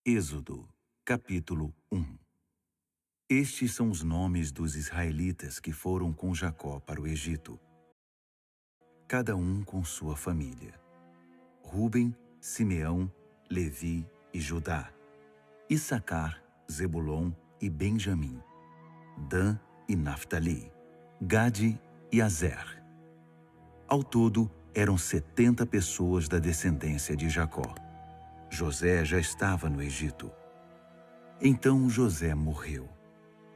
Êxodo, capítulo 1. Estes são os nomes dos israelitas que foram com Jacó para o Egito, cada um com sua família: Ruben, Simeão, Levi e Judá, Issacar, Zebulon e Benjamim, Dan e Naftali, Gade e Azer. Ao todo, eram 70 pessoas da descendência de Jacó. José já estava no Egito. Então José morreu,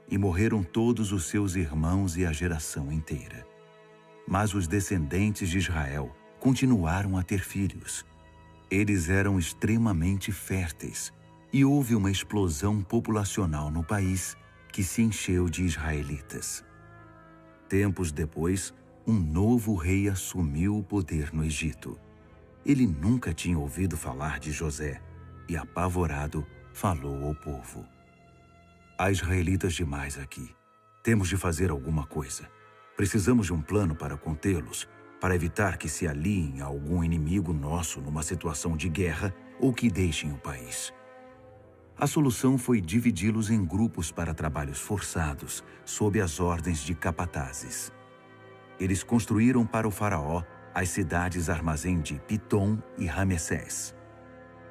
e morreram todos os seus irmãos e a geração inteira. Mas os descendentes de Israel continuaram a ter filhos. Eles eram extremamente férteis, e houve uma explosão populacional no país que se encheu de israelitas. Tempos depois, um novo rei assumiu o poder no Egito. Ele nunca tinha ouvido falar de José e, apavorado, falou ao povo: "Há israelitas demais aqui. Temos de fazer alguma coisa. Precisamos de um plano para contê-los, para evitar que se aliem a algum inimigo nosso numa situação de guerra ou que deixem o país." A solução foi dividi-los em grupos para trabalhos forçados, sob as ordens de capatazes. Eles construíram para o faraó as cidades armazém de Pitom e Ramessés.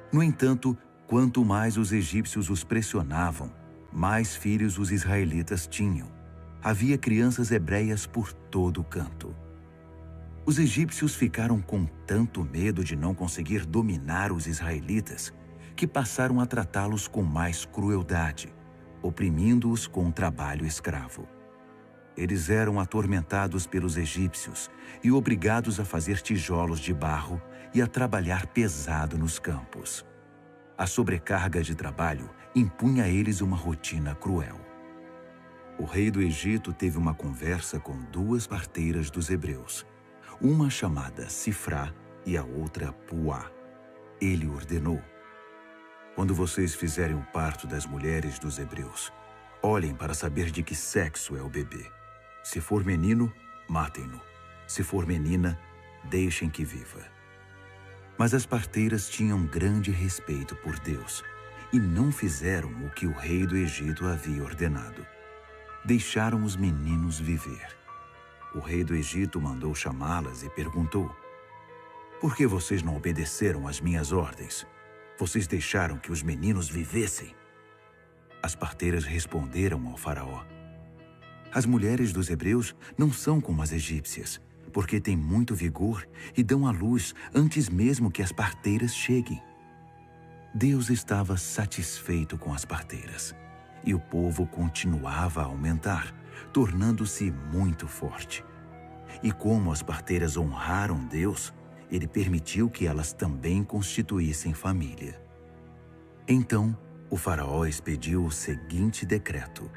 No entanto, quanto mais os egípcios os pressionavam, mais filhos os israelitas tinham. Havia crianças hebreias por todo canto. Os egípcios ficaram com tanto medo de não conseguir dominar os israelitas que passaram a tratá-los com mais crueldade, oprimindo-os com trabalho escravo. Eles eram atormentados pelos egípcios e obrigados a fazer tijolos de barro e a trabalhar pesado nos campos. A sobrecarga de trabalho impunha a eles uma rotina cruel. O rei do Egito teve uma conversa com duas parteiras dos hebreus, uma chamada Sifrá e a outra Puá. Ele ordenou: "Quando vocês fizerem o parto das mulheres dos hebreus, olhem para saber de que sexo é o bebê. Se for menino, matem-no. Se for menina, deixem que viva." Mas as parteiras tinham grande respeito por Deus e não fizeram o que o rei do Egito havia ordenado. Deixaram os meninos viver. O rei do Egito mandou chamá-las e perguntou: "Por que vocês não obedeceram às minhas ordens? Vocês deixaram que os meninos vivessem?" As parteiras responderam ao faraó: "As mulheres dos hebreus não são como as egípcias, porque têm muito vigor e dão à luz antes mesmo que as parteiras cheguem." Deus estava satisfeito com as parteiras, e o povo continuava a aumentar, tornando-se muito forte. E como as parteiras honraram Deus, Ele permitiu que elas também constituíssem família. Então, o faraó expediu o seguinte decreto: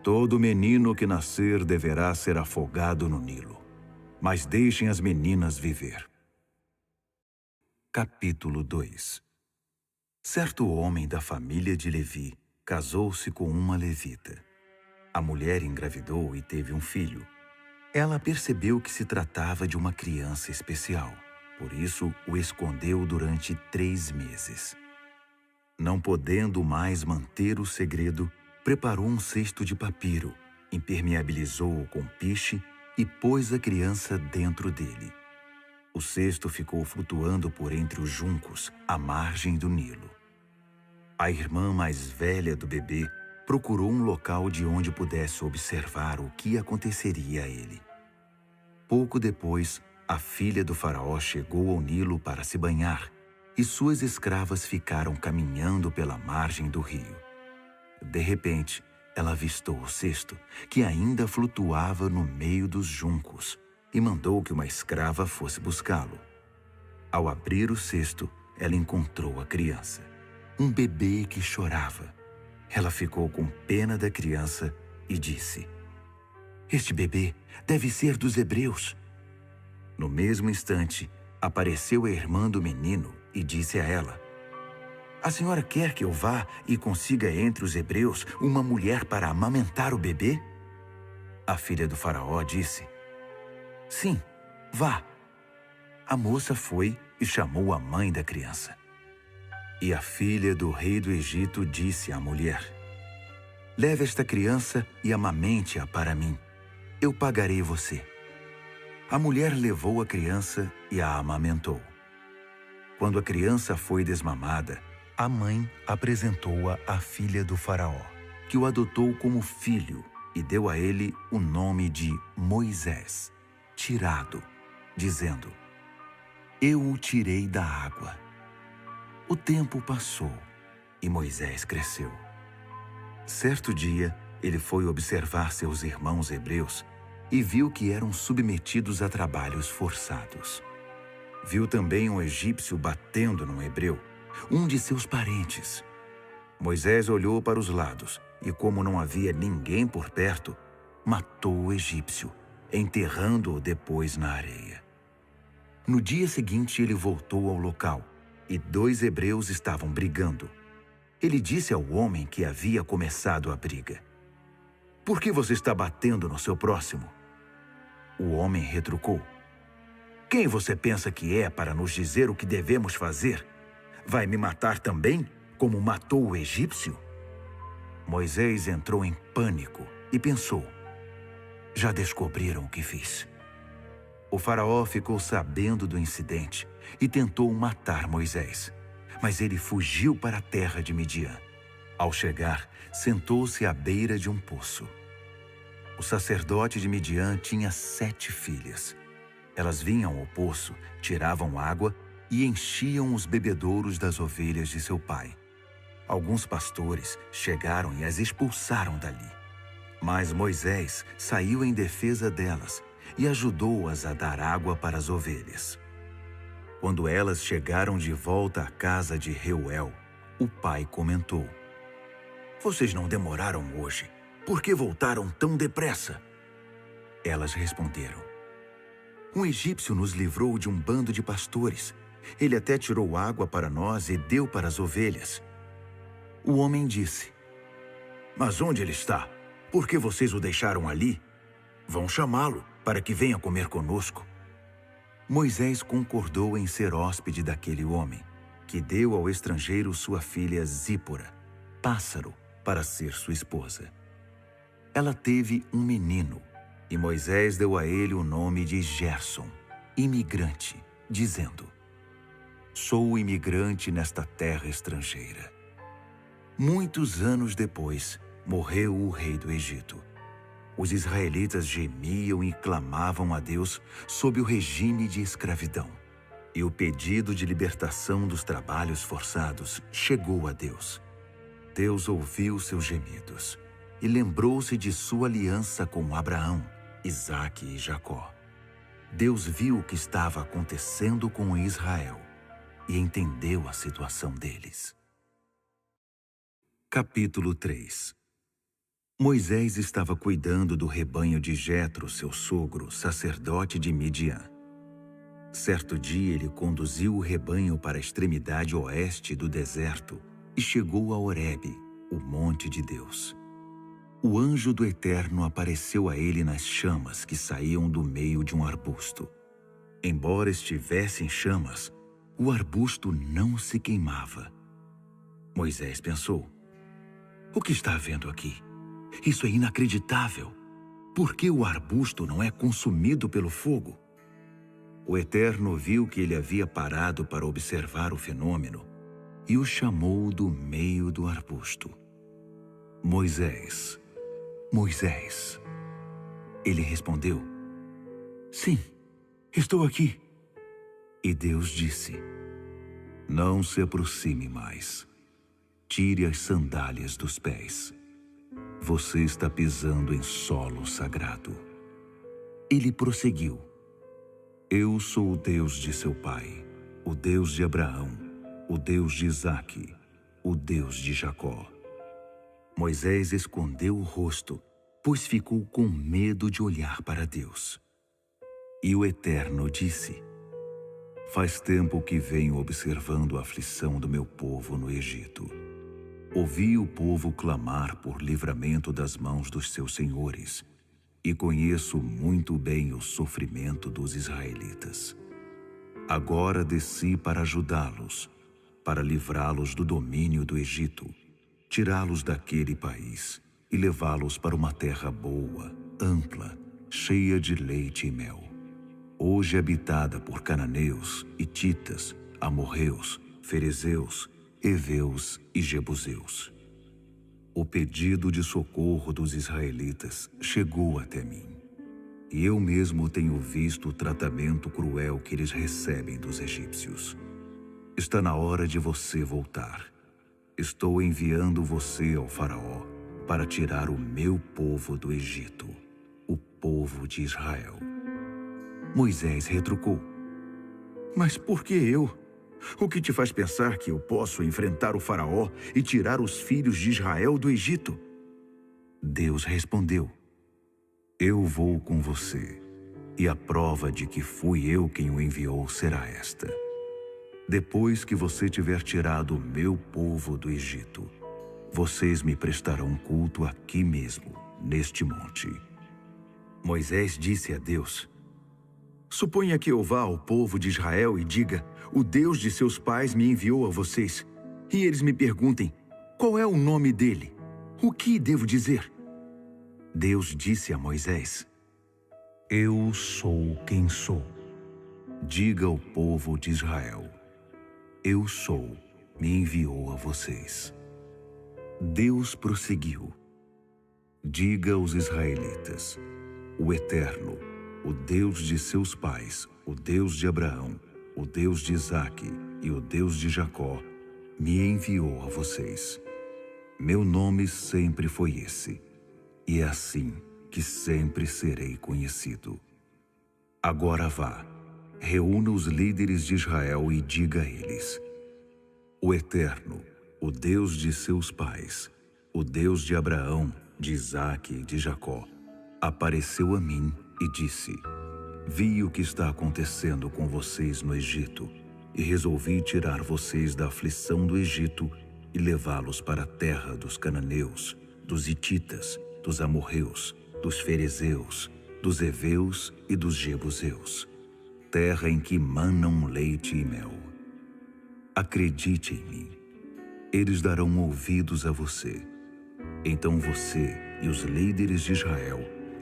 "Todo menino que nascer deverá ser afogado no Nilo, mas deixem as meninas viver." Capítulo 2. Certo homem da família de Levi casou-se com uma levita. A mulher engravidou e teve um filho. Ela percebeu que se tratava de uma criança especial, por isso o escondeu durante 3 meses. Não podendo mais manter o segredo, preparou um cesto de papiro, impermeabilizou-o com piche e pôs a criança dentro dele. O cesto ficou flutuando por entre os juncos, à margem do Nilo. A irmã mais velha do bebê procurou um local de onde pudesse observar o que aconteceria a ele. Pouco depois, a filha do faraó chegou ao Nilo para se banhar, e suas escravas ficaram caminhando pela margem do rio. De repente, ela avistou o cesto, que ainda flutuava no meio dos juncos, e mandou que uma escrava fosse buscá-lo. Ao abrir o cesto, ela encontrou a criança, um bebê que chorava. Ela ficou com pena da criança e disse: "Este bebê deve ser dos hebreus." No mesmo instante, apareceu a irmã do menino e disse a ela: "A senhora quer que eu vá e consiga entre os hebreus uma mulher para amamentar o bebê?" A filha do faraó disse: "Sim, vá." A moça foi e chamou a mãe da criança. E a filha do rei do Egito disse à mulher: leve esta criança e amamente-a para mim. Eu pagarei você. A mulher levou a criança e a amamentou. Quando a criança foi desmamada, a mãe apresentou-a à filha do faraó, que o adotou como filho e deu a ele o nome de Moisés, tirado, dizendo: eu o tirei da água. O tempo passou e Moisés cresceu. Certo dia, ele foi observar seus irmãos hebreus e viu que eram submetidos a trabalhos forçados. Viu também um egípcio batendo num hebreu, um de seus parentes. Moisés olhou para os lados e, como não havia ninguém por perto, matou o egípcio, enterrando-o depois na areia. No dia seguinte, ele voltou ao local e 2 hebreus estavam brigando. Ele disse ao homem que havia começado a briga: por que você está batendo no seu próximo? O homem retrucou: quem você pensa que é para nos dizer o que devemos fazer? Vai me matar também, como matou o egípcio? Moisés entrou em pânico e pensou: já descobriram o que fiz. O faraó ficou sabendo do incidente e tentou matar Moisés, mas ele fugiu para a terra de Midian. Ao chegar, sentou-se à beira de um poço. O sacerdote de Midian tinha 7 filhas. Elas vinham ao poço, tiravam água e enchiam os bebedouros das ovelhas de seu pai. Alguns pastores chegaram e as expulsaram dali. Mas Moisés saiu em defesa delas e ajudou-as a dar água para as ovelhas. Quando elas chegaram de volta à casa de Reuel, o pai comentou: vocês não demoraram hoje. Por que voltaram tão depressa? Elas responderam: um egípcio nos livrou de um bando de pastores. Ele até tirou água para nós e deu para as ovelhas. O homem disse: mas onde ele está? Por que vocês o deixaram ali? Vão chamá-lo para que venha comer conosco. Moisés concordou em ser hóspede daquele homem, que deu ao estrangeiro sua filha Zípora, pássaro, para ser sua esposa. Ela teve um menino, e Moisés deu a ele o nome de Gerson, imigrante, dizendo: sou imigrante nesta terra estrangeira. Muitos anos depois, morreu o rei do Egito. Os israelitas gemiam e clamavam a Deus sob o regime de escravidão. E o pedido de libertação dos trabalhos forçados chegou a Deus. Deus ouviu seus gemidos e lembrou-se de sua aliança com Abraão, Isaque e Jacó. Deus viu o que estava acontecendo com Israel e entendeu a situação deles. Capítulo 3. Moisés estava cuidando do rebanho de Jetro, seu sogro, sacerdote de Midian. Certo dia ele conduziu o rebanho para a extremidade oeste do deserto e chegou a Horebe, o monte de Deus. O anjo do Eterno apareceu a ele nas chamas que saíam do meio de um arbusto. Embora estivesse em chamas, o arbusto não se queimava. Moisés pensou: o que está havendo aqui? Isso é inacreditável. Por que o arbusto não é consumido pelo fogo? O Eterno viu que ele havia parado para observar o fenômeno e o chamou do meio do arbusto. Moisés, Moisés. Ele respondeu: sim, estou aqui. E Deus disse: não se aproxime mais. Tire as sandálias dos pés. Você está pisando em solo sagrado. Ele prosseguiu: eu sou o Deus de seu pai, o Deus de Abraão, o Deus de Isaque, o Deus de Jacó. Moisés escondeu o rosto, pois ficou com medo de olhar para Deus. E o Eterno disse: faz tempo que venho observando a aflição do meu povo no Egito. Ouvi o povo clamar por livramento das mãos dos seus senhores, e conheço muito bem o sofrimento dos israelitas. Agora desci para ajudá-los, para livrá-los do domínio do Egito, tirá-los daquele país e levá-los para uma terra boa, ampla, cheia de leite e mel, hoje habitada por cananeus, hititas, amorreus, ferezeus, heveus e jebuseus. O pedido de socorro dos israelitas chegou até mim, e eu mesmo tenho visto o tratamento cruel que eles recebem dos egípcios. Está na hora de você voltar. Estou enviando você ao faraó para tirar o meu povo do Egito, o povo de Israel. Moisés retrucou: Mas por que eu? O que te faz pensar que eu posso enfrentar o faraó e tirar os filhos de Israel do Egito? Deus respondeu: Eu vou com você, e a prova de que fui eu quem o enviou será esta. Depois que você tiver tirado o meu povo do Egito, vocês me prestarão culto aqui mesmo, neste monte. Moisés disse a Deus: Suponha que eu vá ao povo de Israel e diga: O Deus de seus pais me enviou a vocês. E eles me perguntem: Qual é o nome dele? O que devo dizer? Deus disse a Moisés: Eu sou quem sou. Diga ao povo de Israel: Eu sou, me enviou a vocês. Deus prosseguiu: Diga aos israelitas: O Eterno, o Deus de seus pais, o Deus de Abraão, o Deus de Isaque e o Deus de Jacó, me enviou a vocês. Meu nome sempre foi esse, e é assim que sempre serei conhecido. Agora vá, reúna os líderes de Israel e diga a eles: O Eterno, o Deus de seus pais, o Deus de Abraão, de Isaque e de Jacó, apareceu a mim e disse: Vi o que está acontecendo com vocês no Egito e resolvi tirar vocês da aflição do Egito e levá-los para a terra dos cananeus, dos hititas, dos amorreus, dos ferezeus, dos heveus e dos jebuseus, terra em que manam leite e mel. Acredite em mim, eles darão ouvidos a você. Então você e os líderes de Israel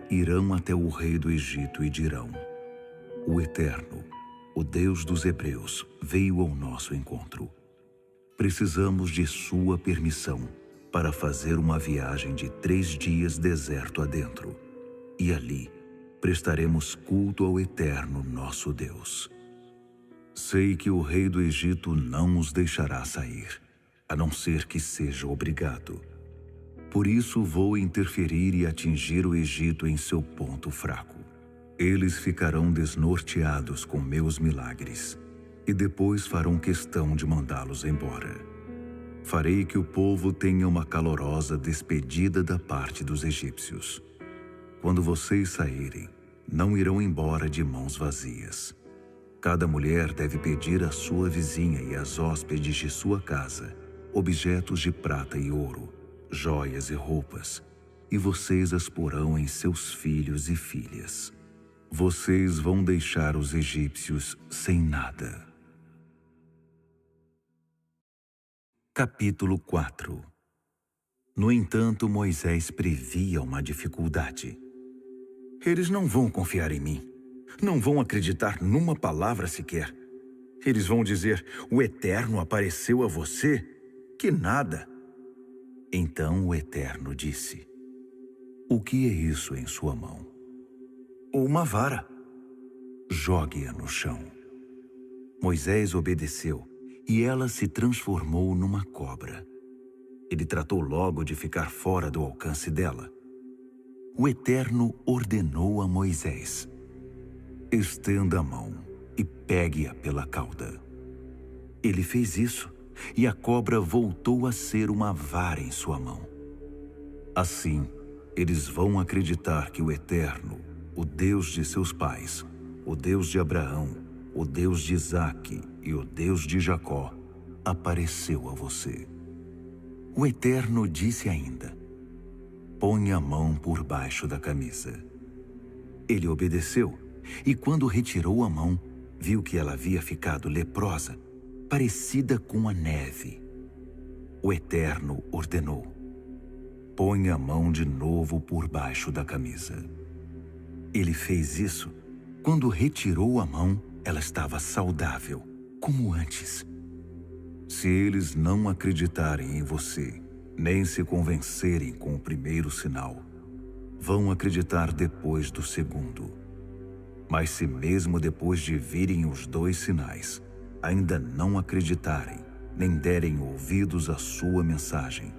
irão até o rei do Egito e dirão: O Eterno, o Deus dos hebreus, veio ao nosso encontro. Precisamos de sua permissão para fazer uma viagem de 3 dias deserto adentro, e ali prestaremos culto ao Eterno nosso Deus. Sei que o rei do Egito não os deixará sair, a não ser que seja obrigado. Por isso vou interferir e atingir o Egito em seu ponto fraco. Eles ficarão desnorteados com meus milagres, e depois farão questão de mandá-los embora. Farei que o povo tenha uma calorosa despedida da parte dos egípcios. Quando vocês saírem, não irão embora de mãos vazias. Cada mulher deve pedir à sua vizinha e às hóspedes de sua casa objetos de prata e ouro, joias e roupas, e vocês as porão em seus filhos e filhas. Vocês vão deixar os egípcios sem nada. Capítulo 4. No entanto, Moisés previa uma dificuldade. Eles não vão confiar em mim. Não vão acreditar numa palavra sequer. Eles vão dizer: O Eterno apareceu a você? Que nada. Então o Eterno disse: O que é isso em sua mão? Uma vara. Jogue-a no chão. Moisés obedeceu, e ela se transformou numa cobra. Ele tratou logo de ficar fora do alcance dela. O Eterno ordenou a Moisés: Estenda a mão e pegue-a pela cauda. Ele fez isso, e a cobra voltou a ser uma vara em sua mão. Assim, eles vão acreditar que o Eterno, o Deus de seus pais, o Deus de Abraão, o Deus de Isaque e o Deus de Jacó, apareceu a você. O Eterno disse ainda: Põe a mão por baixo da camisa. Ele obedeceu, e quando retirou a mão, viu que ela havia ficado leprosa. parecida com a neve. O Eterno ordenou: põe a mão de novo por baixo da camisa. Ele fez isso. Quando retirou a mão, ela estava saudável, como antes. Se eles não acreditarem em você, nem se convencerem com o primeiro sinal, vão acreditar depois do segundo. Mas se mesmo depois de virem os 2 sinais, ainda não acreditarem, nem derem ouvidos à sua mensagem,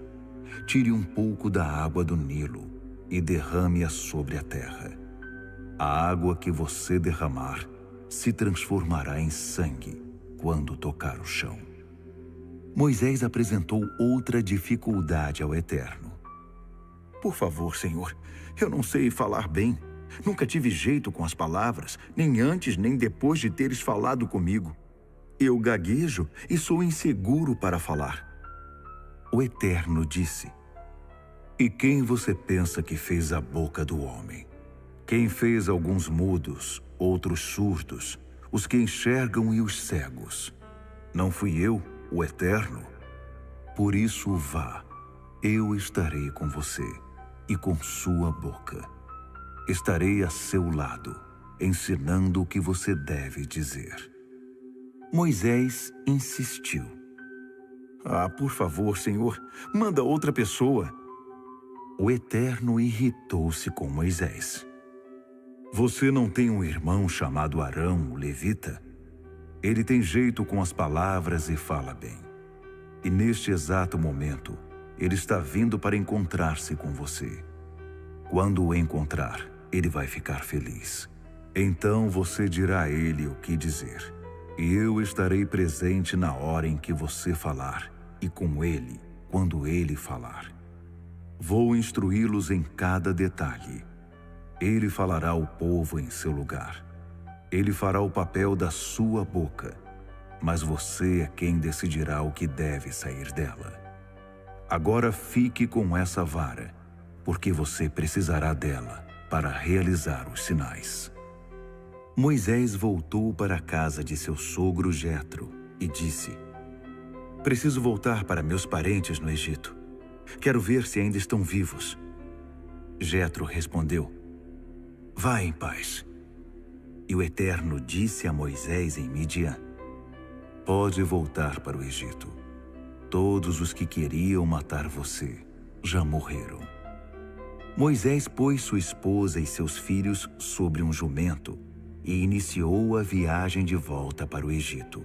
tire um pouco da água do Nilo e derrame-a sobre a terra. A água que você derramar se transformará em sangue quando tocar o chão. Moisés apresentou outra dificuldade ao Eterno. Por favor, Senhor, eu não sei falar bem. Nunca tive jeito com as palavras, nem antes nem depois de teres falado comigo. Eu gaguejo e sou inseguro para falar. O Eterno disse: e quem você pensa que fez a boca do homem? Quem fez alguns mudos, outros surdos, os que enxergam e os cegos? Não fui eu, o Eterno? Por isso vá, eu estarei com você e com sua boca. Estarei a seu lado, ensinando o que você deve dizer. Moisés insistiu. Por favor, Senhor, manda outra pessoa. O Eterno irritou-se com Moisés. Você não tem um irmão chamado Arão, o levita? Ele tem jeito com as palavras e fala bem. E neste exato momento, ele está vindo para encontrar-se com você. Quando o encontrar, ele vai ficar feliz. Então você dirá a ele o que dizer. E eu estarei presente na hora em que você falar, e com ele, quando ele falar. Vou instruí-los em cada detalhe. Ele falará ao povo em seu lugar. Ele fará o papel da sua boca, mas você é quem decidirá o que deve sair dela. Agora fique com essa vara, porque você precisará dela para realizar os sinais. Moisés voltou para a casa de seu sogro Jetro e disse: preciso voltar para meus parentes no Egito. Quero ver se ainda estão vivos. Jetro respondeu: vá em paz. E o Eterno disse a Moisés em Midian: pode voltar para o Egito. Todos os que queriam matar você já morreram. Moisés pôs sua esposa e seus filhos sobre um jumento e iniciou a viagem de volta para o Egito.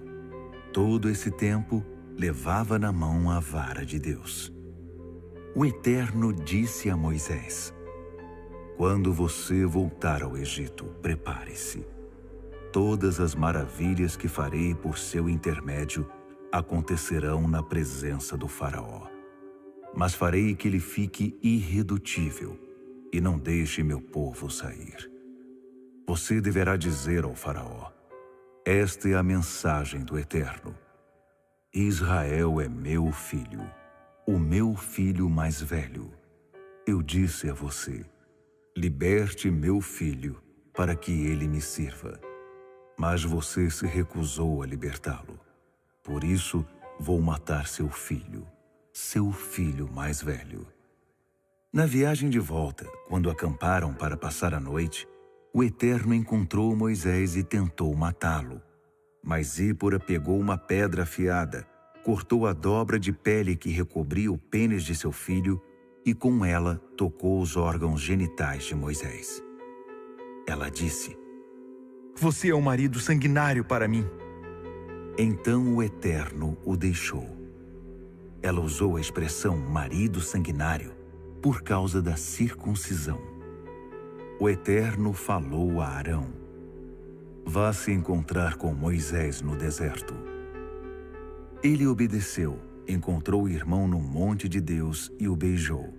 Todo esse tempo, levava na mão a vara de Deus. O Eterno disse a Moisés: quando você voltar ao Egito, prepare-se. Todas as maravilhas que farei por seu intermédio acontecerão na presença do faraó. Mas farei que ele fique irredutível e não deixe meu povo sair. Você deverá dizer ao faraó: esta é a mensagem do Eterno. Israel é meu filho, o meu filho mais velho. Eu disse a você: liberte meu filho para que ele me sirva. Mas você se recusou a libertá-lo. Por isso, vou matar seu filho mais velho. Na viagem de volta, quando acamparam para passar a noite, o Eterno encontrou Moisés e tentou matá-lo. Mas Zípora pegou uma pedra afiada, cortou a dobra de pele que recobria o pênis de seu filho e com ela tocou os órgãos genitais de Moisés. Ela disse: você é um marido sanguinário para mim. Então o Eterno o deixou. Ela usou a expressão marido sanguinário por causa da circuncisão. O Eterno falou a Arão: vá se encontrar com Moisés no deserto. Ele obedeceu, encontrou o irmão no monte de Deus e o beijou.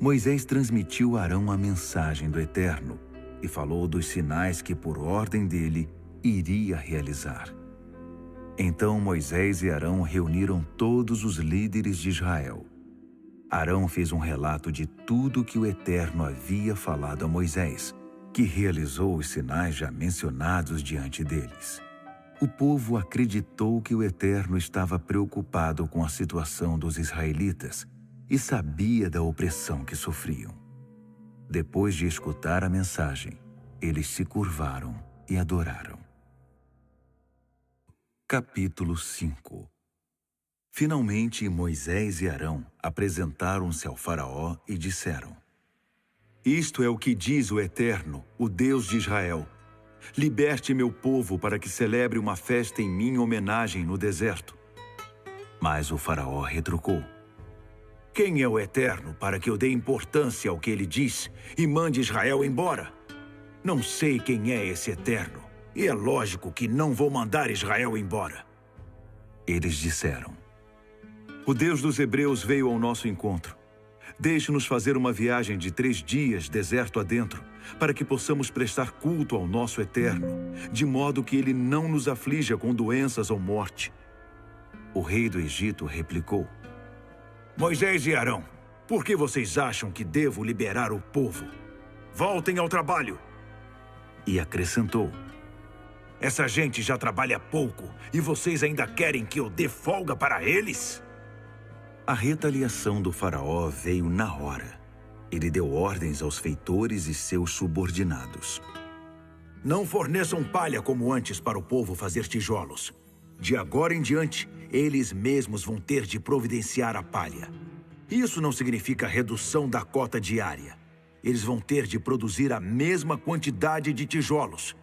Moisés transmitiu a Arão a mensagem do Eterno e falou dos sinais que, por ordem dele, iria realizar. Então Moisés e Arão reuniram todos os líderes de Israel. Arão fez um relato de tudo que o Eterno havia falado a Moisés, que realizou os sinais já mencionados diante deles. O povo acreditou que o Eterno estava preocupado com a situação dos israelitas e sabia da opressão que sofriam. Depois de escutar a mensagem, eles se curvaram e adoraram. Capítulo 5. Finalmente, Moisés e Arão apresentaram-se ao faraó e disseram: Isto é o que diz o Eterno, o Deus de Israel. Liberte meu povo para que celebre uma festa em minha homenagem no deserto. Mas o faraó retrucou: Quem é o Eterno para que eu dê importância ao que ele diz e mande Israel embora? Não sei quem é esse Eterno, e é lógico que não vou mandar Israel embora. Eles disseram: O Deus dos Hebreus veio ao nosso encontro. Deixe-nos fazer uma viagem de 3 dias, deserto adentro, para que possamos prestar culto ao nosso Eterno, de modo que ele não nos aflija com doenças ou morte. O rei do Egito replicou: Moisés e Arão, por que vocês acham que devo liberar o povo? Voltem ao trabalho. E acrescentou: Essa gente já trabalha pouco e vocês ainda querem que eu dê folga para eles? A retaliação do faraó veio na hora. Ele deu ordens aos feitores e seus subordinados: Não forneçam palha como antes para o povo fazer tijolos. De agora em diante, eles mesmos vão ter de providenciar a palha. Isso não significa redução da cota diária. Eles vão ter de produzir a mesma quantidade de tijolos.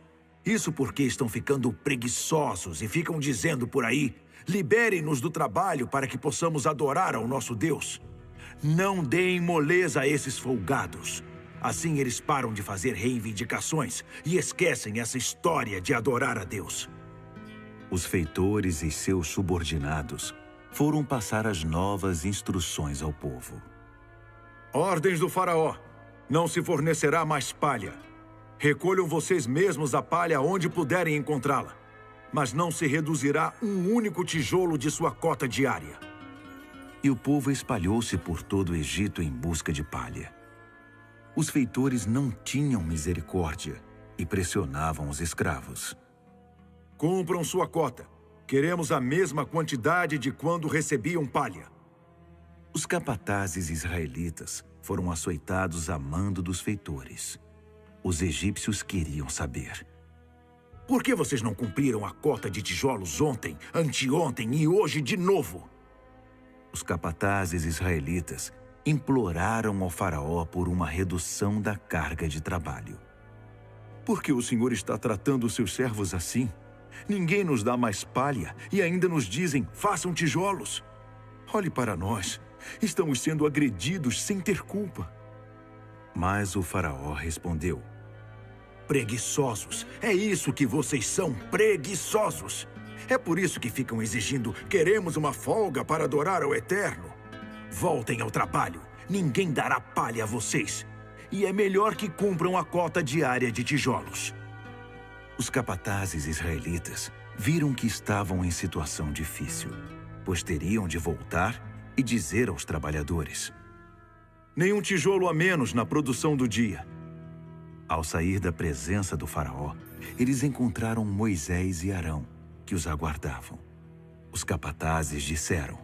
Isso porque estão ficando preguiçosos e ficam dizendo por aí: liberem-nos do trabalho para que possamos adorar ao nosso Deus. Não deem moleza a esses folgados. Assim eles param de fazer reivindicações e esquecem essa história de adorar a Deus. Os feitores e seus subordinados foram passar as novas instruções ao povo. Ordens do faraó: não se fornecerá mais palha. Recolham vocês mesmos a palha onde puderem encontrá-la. Mas não se reduzirá um único tijolo de sua cota diária. E o povo espalhou-se por todo o Egito em busca de palha. Os feitores não tinham misericórdia e pressionavam os escravos. Cumpram sua cota. Queremos a mesma quantidade de quando recebiam palha. Os capatazes israelitas foram açoitados a mando dos feitores. Os egípcios queriam saber: Por que vocês não cumpriram a cota de tijolos ontem, anteontem e hoje de novo? Os capatazes israelitas imploraram ao faraó por uma redução da carga de trabalho. Por que o Senhor está tratando os seus servos assim? Ninguém nos dá mais palha e ainda nos dizem: façam tijolos. Olhe para nós. Estamos sendo agredidos sem ter culpa. Mas o faraó respondeu: Preguiçosos. É isso que vocês são, preguiçosos. É por isso que ficam exigindo: queremos uma folga para adorar ao Eterno. Voltem ao trabalho. Ninguém dará palha a vocês. E é melhor que cumpram a cota diária de tijolos. Os capatazes israelitas viram que estavam em situação difícil, pois teriam de voltar e dizer aos trabalhadores: nenhum tijolo a menos na produção do dia. Ao sair da presença do faraó, eles encontraram Moisés e Arão, que os aguardavam. Os capatazes disseram: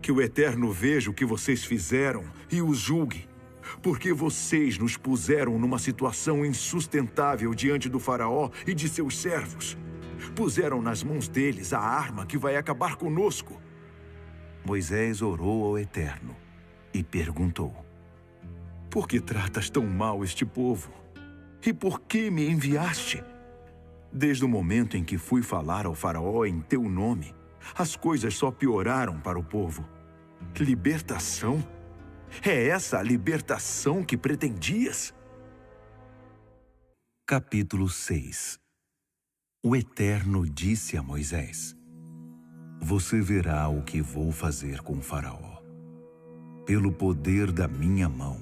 Que o Eterno veja o que vocês fizeram e os julgue, porque vocês nos puseram numa situação insustentável diante do faraó e de seus servos. Puseram nas mãos deles a arma que vai acabar conosco. Moisés orou ao Eterno e perguntou: Por que tratas tão mal este povo? E por que me enviaste? Desde o momento em que fui falar ao faraó em teu nome, as coisas só pioraram para o povo. Libertação? É essa a libertação que pretendias? Capítulo 6. O Eterno disse a Moisés: Você verá o que vou fazer com o faraó. Pelo poder da minha mão,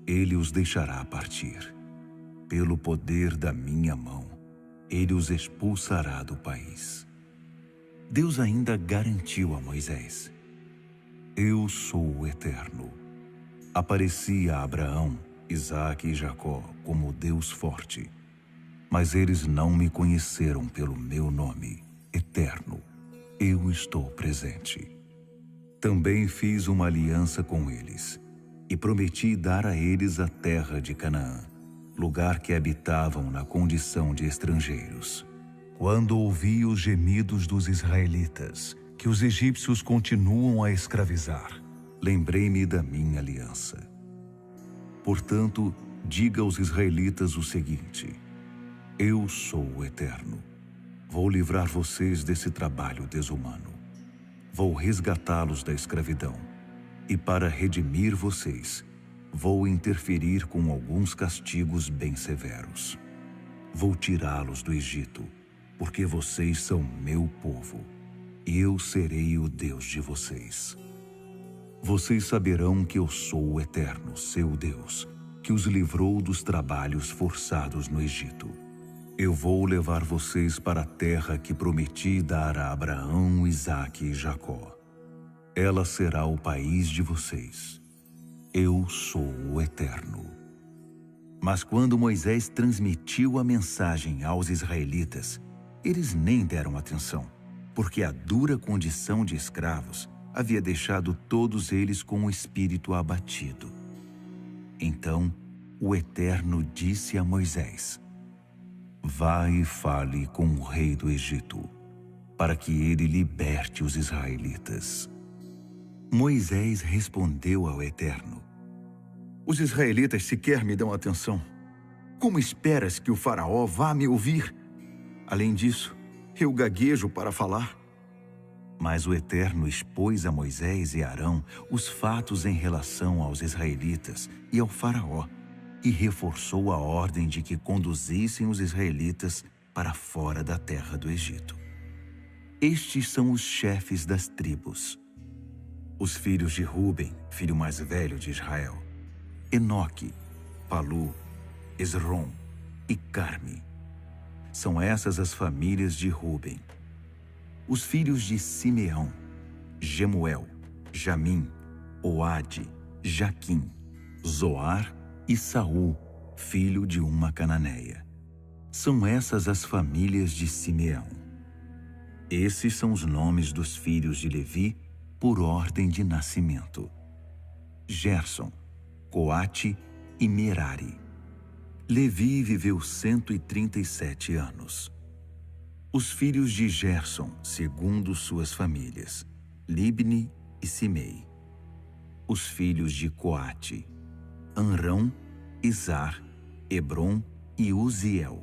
ele os deixará partir. Pelo poder da minha mão, ele os expulsará do país. Deus ainda garantiu a Moisés: Eu sou o Eterno. Apareci a Abraão, Isaque e Jacó como Deus forte. Mas eles não me conheceram pelo meu nome, Eterno. Eu estou presente. Também fiz uma aliança com eles e prometi dar a eles a terra de Canaã, lugar que habitavam na condição de estrangeiros. Quando ouvi os gemidos dos israelitas, que os egípcios continuam a escravizar, lembrei-me da minha aliança. Portanto, diga aos israelitas o seguinte: eu sou o Eterno. Vou livrar vocês desse trabalho desumano. Vou resgatá-los da escravidão. E para redimir vocês, vou interferir com alguns castigos bem severos. Vou tirá-los do Egito, porque vocês são meu povo, e eu serei o Deus de vocês. Vocês saberão que eu sou o Eterno, seu Deus, que os livrou dos trabalhos forçados no Egito. Eu vou levar vocês para a terra que prometi dar a Abraão, Isaque e Jacó. Ela será o país de vocês. Eu sou o Eterno. Mas quando Moisés transmitiu a mensagem aos israelitas, eles nem deram atenção, porque a dura condição de escravos havia deixado todos eles com o espírito abatido. Então, o Eterno disse a Moisés: vá e fale com o rei do Egito, para que ele liberte os israelitas. Moisés respondeu ao Eterno: os israelitas sequer me dão atenção. Como esperas que o faraó vá me ouvir? Além disso, eu gaguejo para falar. Mas o Eterno expôs a Moisés e Arão os fatos em relação aos israelitas e ao faraó, e reforçou a ordem de que conduzissem os israelitas para fora da terra do Egito. Estes são os chefes das tribos. Os filhos de Ruben, filho mais velho de Israel: Enoque, Palu, Esrom e Carme. São essas as famílias de Ruben. Os filhos de Simeão: Gemuel, Jamim, Oade, Jaquim, Zoar e Saul, filho de uma cananeia. São essas as famílias de Simeão. Esses são os nomes dos filhos de Levi por ordem de nascimento: Gerson, Coate e Merari. Levi viveu 137 anos. Os filhos de Gerson, segundo suas famílias: Libni e Simei. Os filhos de Coate: Anrão, Izar, Hebron e Uziel.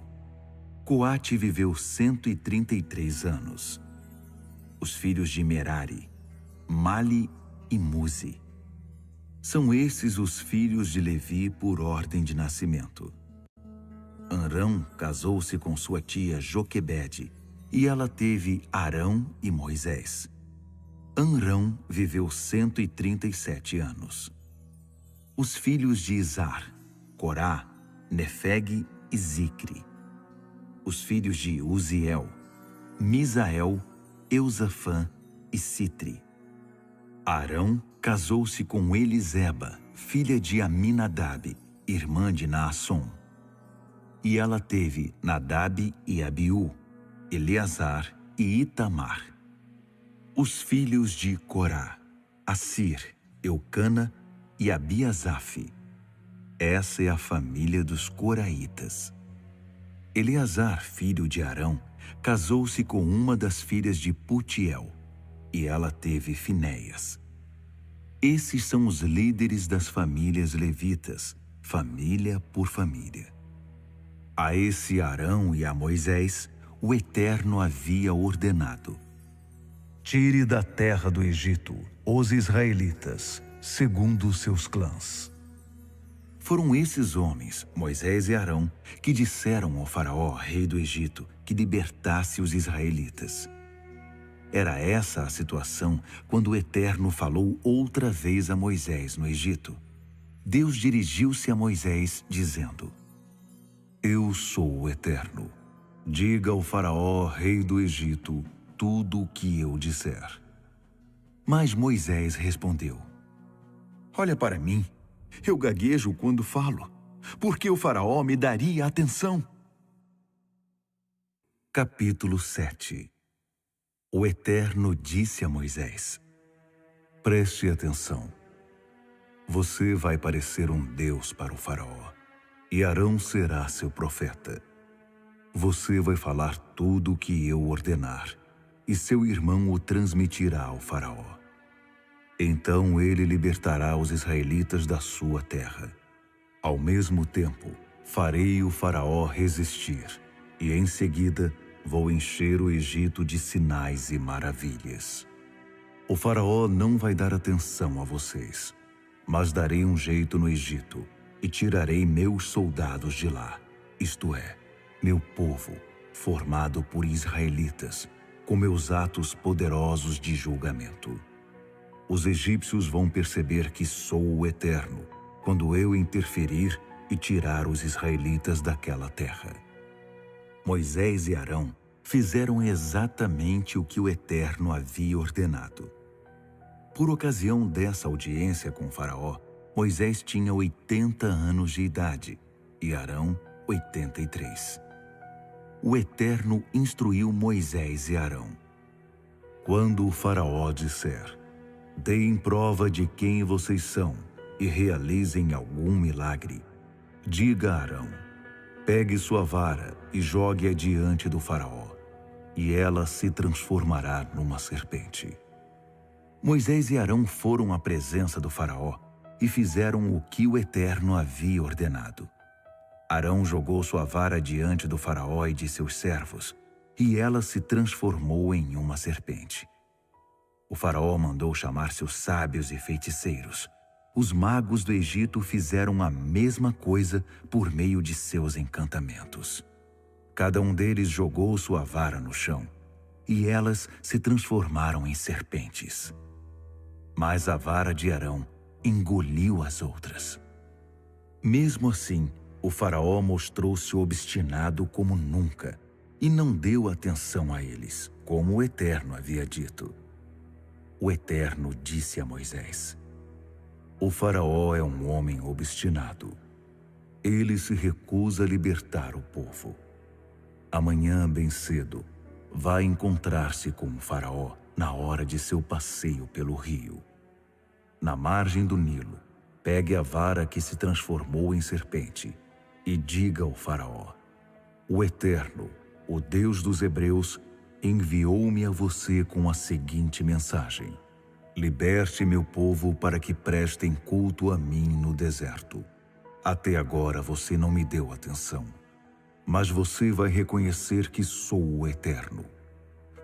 Coate viveu 133 anos. Os filhos de Merari: Mali e Muzi. São esses os filhos de Levi por ordem de nascimento. Anrão casou-se com sua tia Joquebede, e ela teve Arão e Moisés. Anrão viveu 137 anos. Os filhos de Izar: Corá, Nefeg e Zicre. Os filhos de Uziel: Misael, Eusafã e Sitre. Arão casou-se com Eliseba, filha de Aminadab, irmã de Naasson. E ela teve Nadab e Abiú, Eleazar e Itamar. Os filhos de Corá: Assir, Eucana e Abiasaf. Essa é a família dos coraitas. Eleazar, filho de Arão, casou-se com uma das filhas de Putiel, e ela teve Finéias. Esses são os líderes das famílias levitas, família por família. A esse Arão e a Moisés, o Eterno havia ordenado: tire da terra do Egito os israelitas, segundo os seus clãs. Foram esses homens, Moisés e Arão, que disseram ao faraó, rei do Egito, que libertasse os israelitas. Era essa a situação quando o Eterno falou outra vez a Moisés no Egito. Deus dirigiu-se a Moisés, dizendo: eu sou o Eterno. Diga ao faraó, rei do Egito, tudo o que eu disser. Mas Moisés respondeu: olha para mim, eu gaguejo quando falo, porque o faraó me daria atenção. Capítulo 7. O Eterno disse a Moisés: Preste atenção. Você vai parecer um Deus para o faraó, e Arão será seu profeta. Você vai falar tudo o que eu ordenar, e seu irmão o transmitirá ao faraó. Então ele libertará os israelitas da sua terra. Ao mesmo tempo, farei o faraó resistir, e em seguida vou encher o Egito de sinais e maravilhas. O faraó não vai dar atenção a vocês, mas darei um jeito no Egito e tirarei meus soldados de lá, isto é, meu povo, formado por israelitas, com meus atos poderosos de julgamento. Os egípcios vão perceber que sou o Eterno, quando eu interferir e tirar os israelitas daquela terra. Moisés e Arão fizeram exatamente o que o Eterno havia ordenado. Por ocasião dessa audiência com o faraó, Moisés tinha 80 anos de idade e Arão 83. O Eterno instruiu Moisés e Arão: Quando o faraó disser, deem prova de quem vocês são e realizem algum milagre, diga a Arão: pegue sua vara e jogue-a diante do faraó, e ela se transformará numa serpente. Moisés e Arão foram à presença do faraó e fizeram o que o Eterno havia ordenado. Arão jogou sua vara diante do faraó e de seus servos, e ela se transformou em uma serpente. O faraó mandou chamar seus sábios e feiticeiros. Os magos do Egito fizeram a mesma coisa por meio de seus encantamentos. Cada um deles jogou sua vara no chão, e elas se transformaram em serpentes. Mas a vara de Arão engoliu as outras. Mesmo assim, o faraó mostrou-se obstinado como nunca e não deu atenção a eles, como o Eterno havia dito. O Eterno disse a Moisés: O faraó é um homem obstinado. Ele se recusa a libertar o povo. Amanhã, bem cedo, vai encontrar-se com o faraó na hora de seu passeio pelo rio. Na margem do Nilo, pegue a vara que se transformou em serpente e diga ao faraó: O Eterno, o Deus dos Hebreus, enviou-me a você com a seguinte mensagem: liberte meu povo para que prestem culto a mim no deserto. Até agora você não me deu atenção, mas você vai reconhecer que sou o Eterno.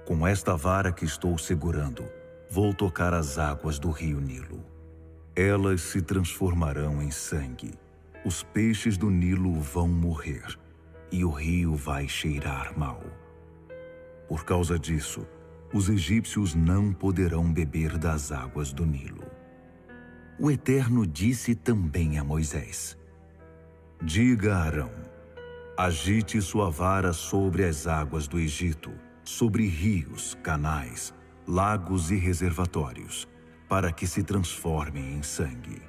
Com esta vara que estou segurando, vou tocar as águas do rio Nilo. Elas se transformarão em sangue. Os peixes do Nilo vão morrer, e o rio vai cheirar mal. Por causa disso, os egípcios não poderão beber das águas do Nilo. O Eterno disse também a Moisés: Diga a Arão: agite sua vara sobre as águas do Egito, sobre rios, canais, lagos e reservatórios, para que se transformem em sangue.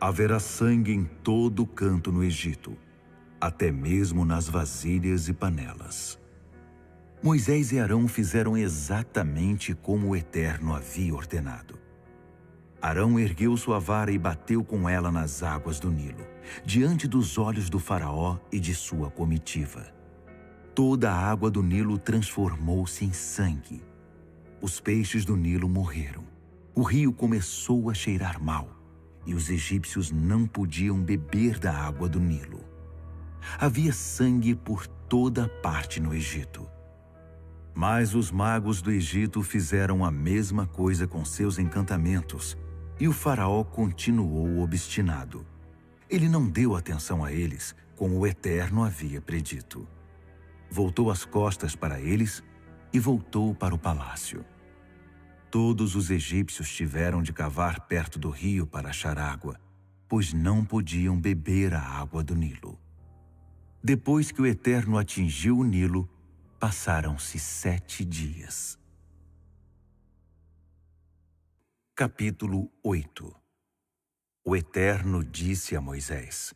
Haverá sangue em todo canto no Egito, até mesmo nas vasilhas e panelas. Moisés e Arão fizeram exatamente como o Eterno havia ordenado. Arão ergueu sua vara e bateu com ela nas águas do Nilo, diante dos olhos do faraó e de sua comitiva. Toda a água do Nilo transformou-se em sangue. Os peixes do Nilo morreram. O rio começou a cheirar mal, e os egípcios não podiam beber da água do Nilo. Havia sangue por toda parte no Egito. Mas os magos do Egito fizeram a mesma coisa com seus encantamentos, e o faraó continuou obstinado. Ele não deu atenção a eles, como o Eterno havia predito. Voltou as costas para eles e voltou para o palácio. Todos os egípcios tiveram de cavar perto do rio para achar água, pois não podiam beber a água do Nilo. Depois que o Eterno atingiu o Nilo, passaram-se 7 dias. Capítulo 8. O Eterno disse a Moisés: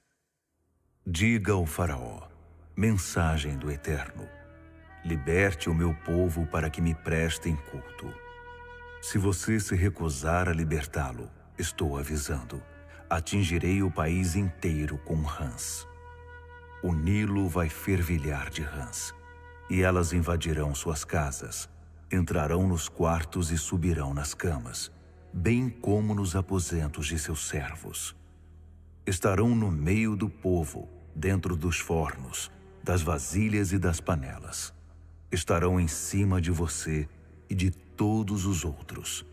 Diga ao faraó, mensagem do Eterno: liberte o meu povo para que me prestem culto. Se você se recusar a libertá-lo, estou avisando, atingirei o país inteiro com rãs. O Nilo vai fervilhar de rãs, e elas invadirão suas casas, entrarão nos quartos e subirão nas camas, bem como nos aposentos de seus servos. Estarão no meio do povo, dentro dos fornos, das vasilhas e das panelas. Estarão em cima de você e de todos os outros.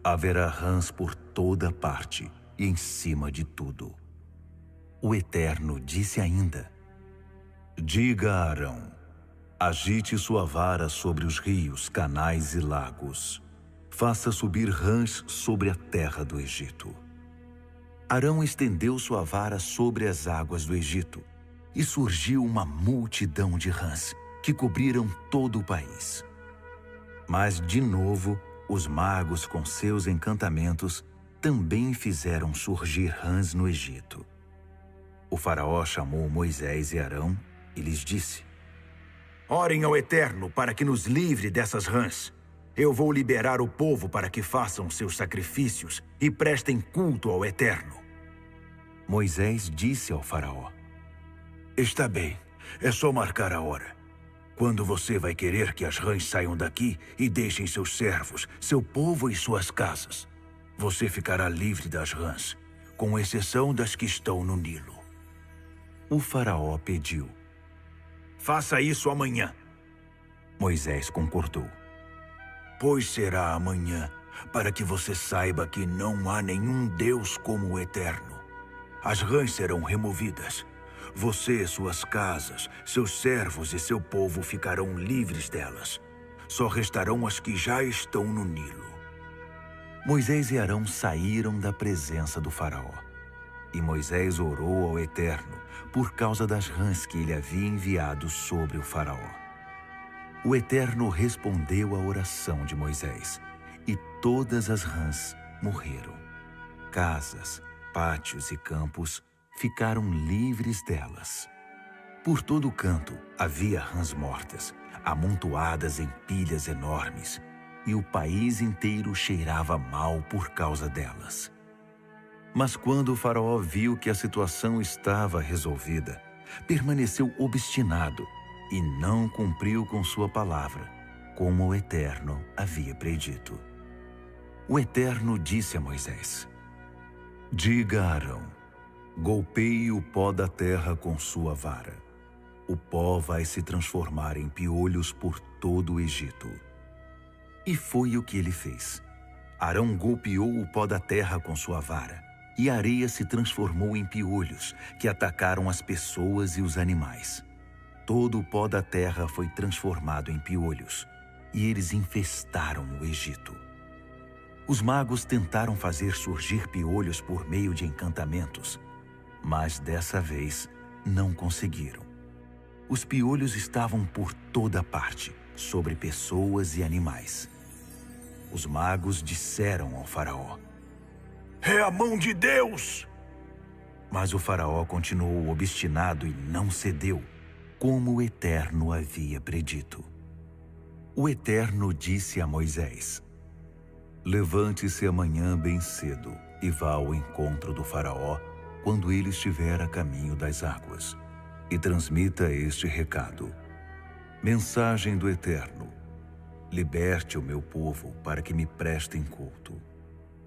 Haverá rãs por toda parte e em cima de tudo. O Eterno disse ainda: diga a Arão, agite sua vara sobre os rios, canais e lagos. Faça subir rãs sobre a terra do Egito. Arão estendeu sua vara sobre as águas do Egito, e surgiu uma multidão de rãs que cobriram todo o país. Mas, de novo, os magos, com seus encantamentos, também fizeram surgir rãs no Egito. O faraó chamou Moisés e Arão e lhes disse: orem ao Eterno para que nos livre dessas rãs. Eu vou liberar o povo para que façam seus sacrifícios e prestem culto ao Eterno. Moisés disse ao faraó: está bem, é só marcar a hora. Quando você vai querer que as rãs saiam daqui e deixem seus servos, seu povo e suas casas? Você ficará livre das rãs, com exceção das que estão no Nilo. O faraó pediu: faça isso amanhã. Moisés concordou. Pois será amanhã, para que você saiba que não há nenhum Deus como o Eterno. As rãs serão removidas. Você, suas casas, seus servos e seu povo ficarão livres delas. Só restarão as que já estão no Nilo. Moisés e Arão saíram da presença do faraó. E Moisés orou ao Eterno por causa das rãs que ele havia enviado sobre o faraó. O Eterno respondeu à oração de Moisés, e todas as rãs morreram. Casas, pátios e campos ficaram livres delas. Por todo o canto havia rãs mortas, amontoadas em pilhas enormes, e o país inteiro cheirava mal por causa delas. Mas quando o faraó viu que a situação estava resolvida, permaneceu obstinado e não cumpriu com sua palavra, como o Eterno havia predito. O Eterno disse a Moisés: diga a Arão, golpeie o pó da terra com sua vara. O pó vai se transformar em piolhos por todo o Egito. E foi o que ele fez. Arão golpeou o pó da terra com sua vara, e a areia se transformou em piolhos, que atacaram as pessoas e os animais. Todo o pó da terra foi transformado em piolhos, e eles infestaram o Egito. Os magos tentaram fazer surgir piolhos por meio de encantamentos, mas dessa vez não conseguiram. Os piolhos estavam por toda parte, sobre pessoas e animais. Os magos disseram ao faraó: é a mão de Deus! Mas o faraó continuou obstinado e não cedeu, como o Eterno havia predito. O Eterno disse a Moisés: levante-se amanhã bem cedo e vá ao encontro do faraó quando ele estiver a caminho das águas, e transmita este recado: mensagem do Eterno, liberte o meu povo para que me prestem culto.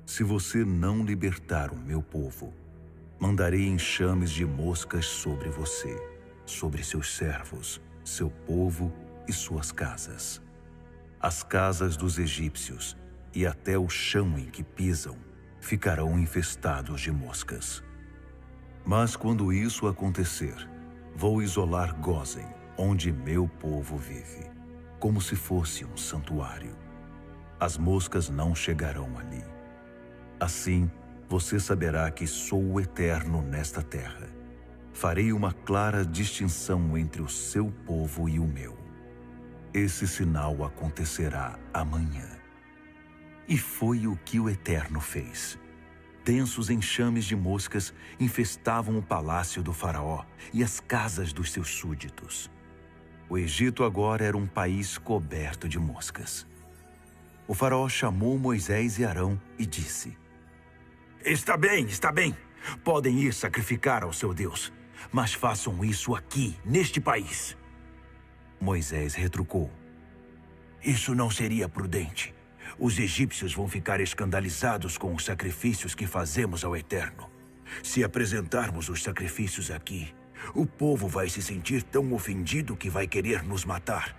Se você não libertar o meu povo, mandarei enxames de moscas sobre você, sobre seus servos, seu povo e suas casas. As casas dos egípcios e até o chão em que pisam ficarão infestados de moscas. Mas quando isso acontecer, vou isolar Gósen, onde meu povo vive, como se fosse um santuário. As moscas não chegarão ali. Assim, você saberá que sou o Eterno nesta terra. Farei uma clara distinção entre o seu povo e o meu. Esse sinal acontecerá amanhã. E foi o que o Eterno fez. Densos enxames de moscas infestavam o palácio do faraó e as casas dos seus súditos. O Egito agora era um país coberto de moscas. O faraó chamou Moisés e Arão e disse: Está bem, está bem. Podem ir sacrificar ao seu Deus, mas façam isso aqui, neste país. Moisés retrucou: Isso não seria prudente. Os egípcios vão ficar escandalizados com os sacrifícios que fazemos ao Eterno. Se apresentarmos os sacrifícios aqui, o povo vai se sentir tão ofendido que vai querer nos matar.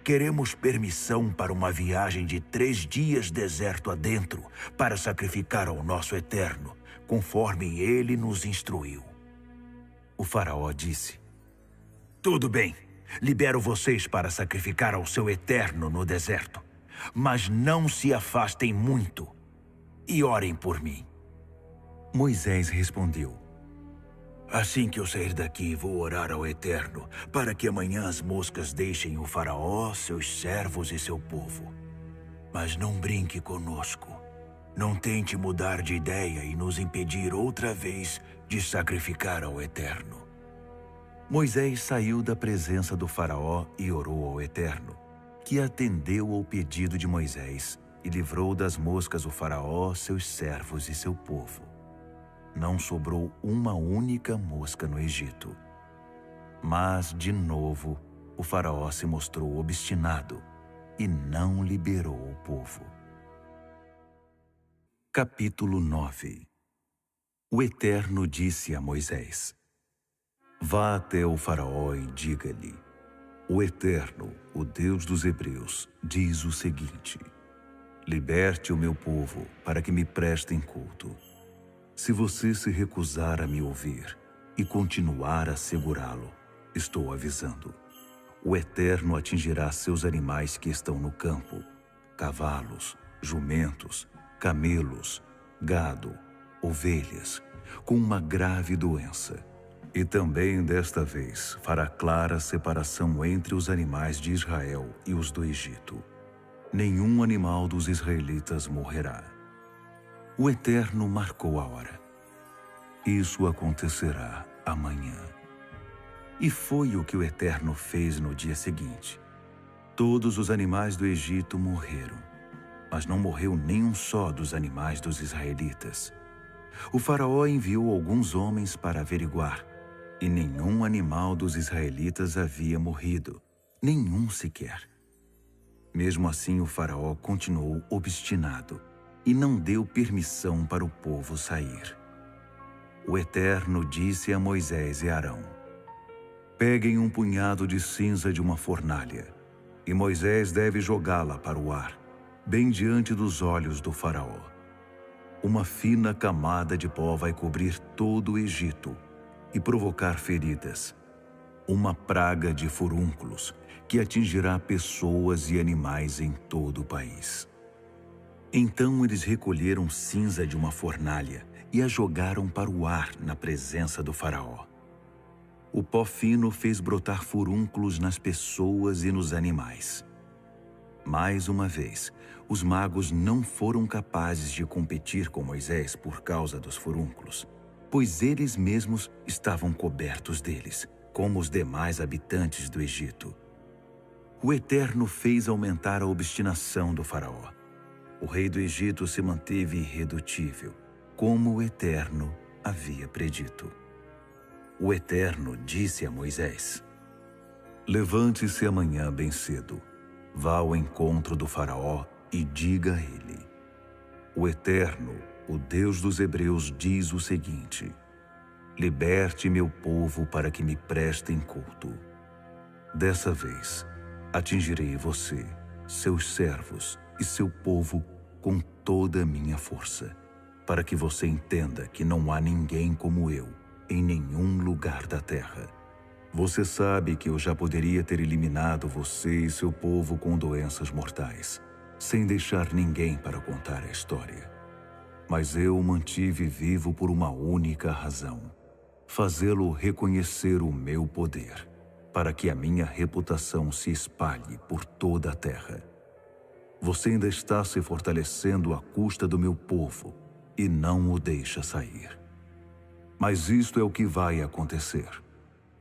Queremos permissão para uma viagem de 3 dias deserto adentro para sacrificar ao nosso Eterno, conforme ele nos instruiu. O faraó disse: Tudo bem, libero vocês para sacrificar ao seu Eterno no deserto, mas não se afastem muito e orem por mim. Moisés respondeu: Assim que eu sair daqui, vou orar ao Eterno, para que amanhã as moscas deixem o faraó, seus servos e seu povo. Mas não brinque conosco. Não tente mudar de ideia e nos impedir outra vez de sacrificar ao Eterno. Moisés saiu da presença do faraó e orou ao Eterno, que atendeu ao pedido de Moisés e livrou das moscas o faraó, seus servos e seu povo. Não sobrou uma única mosca no Egito. Mas, de novo, o faraó se mostrou obstinado e não liberou o povo. Capítulo 9. O Eterno disse a Moisés: Vá até o faraó e diga-lhe: O Eterno, o Deus dos Hebreus, diz o seguinte: Liberte o meu povo para que me prestem culto. Se você se recusar a me ouvir e continuar a segurá-lo, estou avisando, o Eterno atingirá seus animais que estão no campo, cavalos, jumentos, camelos, gado, ovelhas, com uma grave doença. E também desta vez fará clara separação entre os animais de Israel e os do Egito. Nenhum animal dos israelitas morrerá. O Eterno marcou a hora. Isso acontecerá amanhã. E foi o que o Eterno fez no dia seguinte. Todos os animais do Egito morreram, mas não morreu nenhum só dos animais dos israelitas. O faraó enviou alguns homens para averiguar, e nenhum animal dos israelitas havia morrido, nenhum sequer. Mesmo assim, o faraó continuou obstinado e não deu permissão para o povo sair. O Eterno disse a Moisés e Arão: Peguem um punhado de cinza de uma fornalha, e Moisés deve jogá-la para o ar, bem diante dos olhos do faraó. Uma fina camada de pó vai cobrir todo o Egito e provocar feridas. Uma praga de furúnculos que atingirá pessoas e animais em todo o país. Então eles recolheram cinza de uma fornalha e a jogaram para o ar na presença do faraó. O pó fino fez brotar furúnculos nas pessoas e nos animais. Mais uma vez, os magos não foram capazes de competir com Moisés por causa dos furúnculos, pois eles mesmos estavam cobertos deles, como os demais habitantes do Egito. O Eterno fez aumentar a obstinação do faraó. O rei do Egito se manteve irredutível, como o Eterno havia predito. O Eterno disse a Moisés: Levante-se amanhã bem cedo, vá ao encontro do faraó e diga a ele: O Eterno, o Deus dos Hebreus, diz o seguinte: Liberte meu povo para que me prestem culto. Dessa vez, atingirei você, seus servos e seu povo com toda a minha força, para que você entenda que não há ninguém como eu em nenhum lugar da terra. Você sabe que eu já poderia ter eliminado você e seu povo com doenças mortais, sem deixar ninguém para contar a história. Mas eu o mantive vivo por uma única razão: fazê-lo reconhecer o meu poder, para que a minha reputação se espalhe por toda a terra. Você ainda está se fortalecendo à custa do meu povo e não o deixa sair. Mas isto é o que vai acontecer.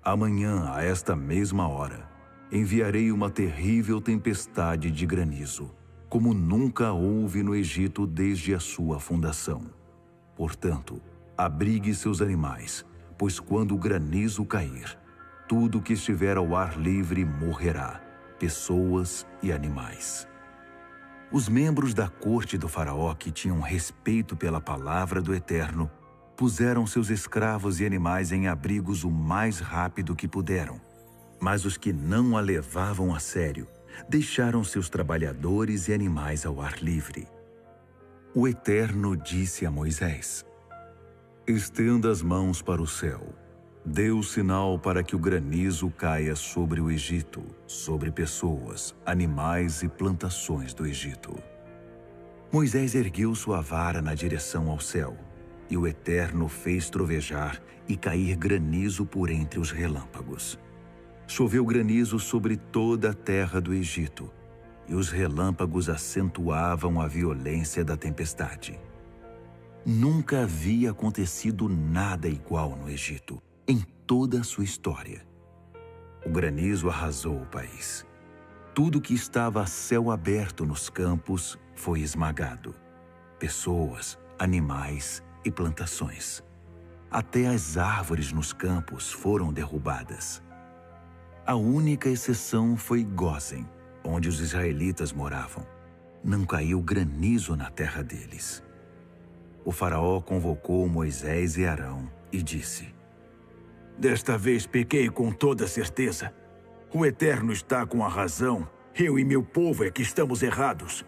Amanhã, a esta mesma hora, enviarei uma terrível tempestade de granizo, como nunca houve no Egito desde a sua fundação. Portanto, abrigue seus animais, pois quando o granizo cair, tudo que estiver ao ar livre morrerá, pessoas e animais. Os membros da corte do faraó que tinham respeito pela palavra do Eterno puseram seus escravos e animais em abrigos o mais rápido que puderam. Mas os que não a levavam a sério deixaram seus trabalhadores e animais ao ar livre. O Eterno disse a Moisés: estenda as mãos para o céu. Dê o sinal para que o granizo caia sobre o Egito, sobre pessoas, animais e plantações do Egito. Moisés ergueu sua vara na direção ao céu, e o Eterno fez trovejar e cair granizo por entre os relâmpagos. Choveu granizo sobre toda a terra do Egito, e os relâmpagos acentuavam a violência da tempestade. Nunca havia acontecido nada igual no Egito, em toda a sua história. O granizo arrasou o país. Tudo que estava a céu aberto nos campos foi esmagado. Pessoas, animais e plantações. Até as árvores nos campos foram derrubadas. A única exceção foi Gósen, onde os israelitas moravam. Não caiu granizo na terra deles. O faraó convocou Moisés e Arão e disse: desta vez pequei com toda certeza. O Eterno está com a razão. Eu e meu povo é que estamos errados.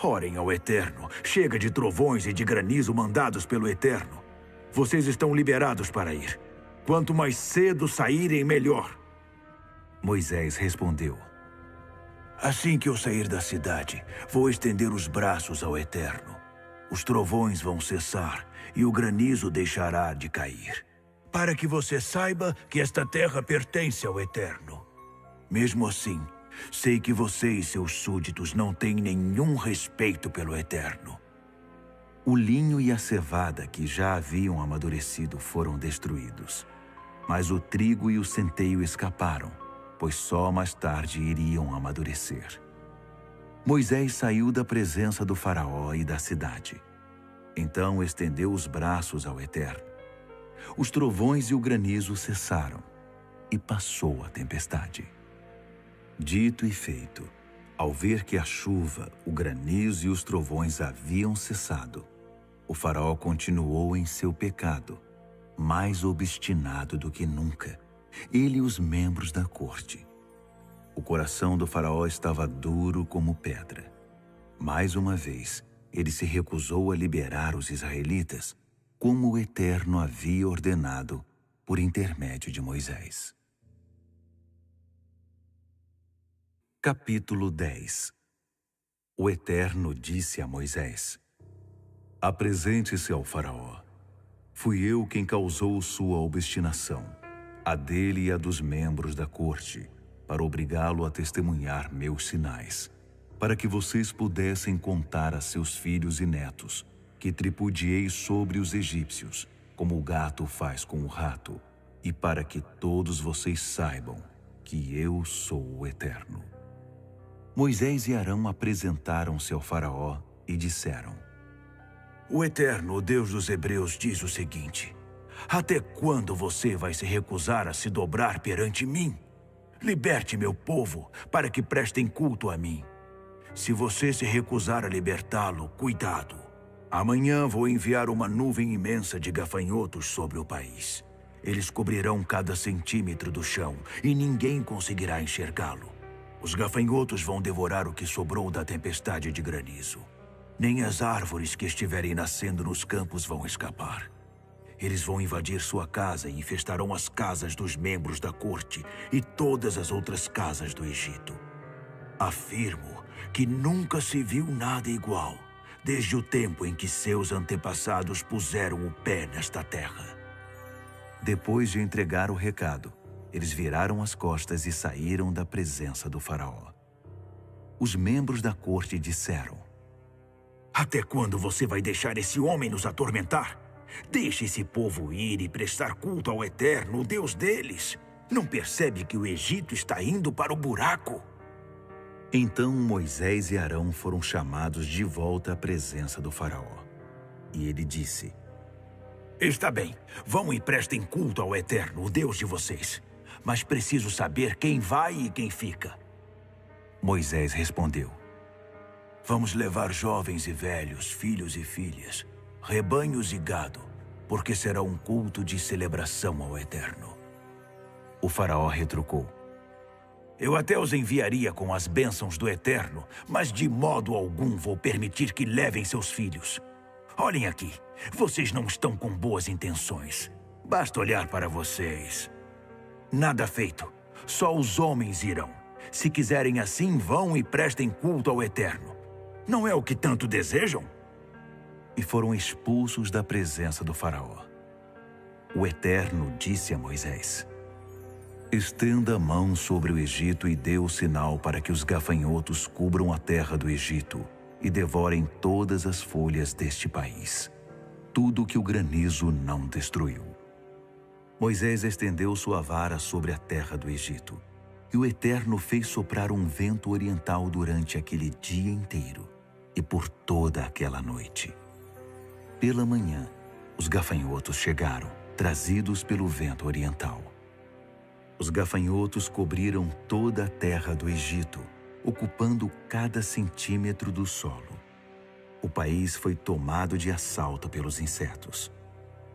Orem ao Eterno. Chega de trovões e de granizo mandados pelo Eterno. Vocês estão liberados para ir. Quanto mais cedo saírem, melhor. Moisés respondeu: assim que eu sair da cidade, vou estender os braços ao Eterno. Os trovões vão cessar e o granizo deixará de cair, para que você saiba que esta terra pertence ao Eterno. Mesmo assim, sei que você e seus súditos não têm nenhum respeito pelo Eterno. O linho e a cevada que já haviam amadurecido foram destruídos, mas o trigo e o centeio escaparam, pois só mais tarde iriam amadurecer. Moisés saiu da presença do faraó e da cidade. Então estendeu os braços ao Eterno. Os trovões e o granizo cessaram, e passou a tempestade. Dito e feito, ao ver que a chuva, o granizo e os trovões haviam cessado, o faraó continuou em seu pecado, mais obstinado do que nunca, ele e os membros da corte. O coração do faraó estava duro como pedra. Mais uma vez, ele se recusou a liberar os israelitas, como o Eterno havia ordenado por intermédio de Moisés. Capítulo 10. O Eterno disse a Moisés: apresente-se ao faraó. Fui eu quem causou sua obstinação, a dele e a dos membros da corte, para obrigá-lo a testemunhar meus sinais, para que vocês pudessem contar a seus filhos e netos que tripudiei sobre os egípcios, como o gato faz com o rato, e para que todos vocês saibam que eu sou o Eterno. Moisés e Arão apresentaram-se ao faraó e disseram: o Eterno, o Deus dos Hebreus, diz o seguinte: até quando você vai se recusar a se dobrar perante mim? Liberte meu povo, para que prestem culto a mim. Se você se recusar a libertá-lo, cuidado. Amanhã vou enviar uma nuvem imensa de gafanhotos sobre o país. Eles cobrirão cada centímetro do chão e ninguém conseguirá enxergá-lo. Os gafanhotos vão devorar o que sobrou da tempestade de granizo. Nem as árvores que estiverem nascendo nos campos vão escapar. Eles vão invadir sua casa e infestarão as casas dos membros da corte e todas as outras casas do Egito. Afirmo que nunca se viu nada igual, desde o tempo em que seus antepassados puseram o pé nesta terra. Depois de entregar o recado, eles viraram as costas e saíram da presença do faraó. Os membros da corte disseram: até quando você vai deixar esse homem nos atormentar? Deixe esse povo ir e prestar culto ao Eterno, o Deus deles. Não percebe que o Egito está indo para o buraco? Então Moisés e Arão foram chamados de volta à presença do faraó. E ele disse: Está bem, vão e prestem culto ao Eterno, o Deus de vocês. Mas preciso saber quem vai e quem fica. Moisés respondeu: Vamos levar jovens e velhos, filhos e filhas, rebanhos e gado, porque será um culto de celebração ao Eterno. O faraó retrucou: Eu até os enviaria com as bênçãos do Eterno, mas de modo algum vou permitir que levem seus filhos. Olhem aqui, vocês não estão com boas intenções. Basta olhar para vocês. Nada feito, só os homens irão. Se quiserem assim, vão e prestem culto ao Eterno. Não é o que tanto desejam? E foram expulsos da presença do faraó. O Eterno disse a Moisés: Estenda a mão sobre o Egito e dê o sinal para que os gafanhotos cubram a terra do Egito e devorem todas as folhas deste país, tudo que o granizo não destruiu. Moisés estendeu sua vara sobre a terra do Egito, e o Eterno fez soprar um vento oriental durante aquele dia inteiro e por toda aquela noite. Pela manhã, os gafanhotos chegaram, trazidos pelo vento oriental. Os gafanhotos cobriram toda a terra do Egito, ocupando cada centímetro do solo. O país foi tomado de assalto pelos insetos.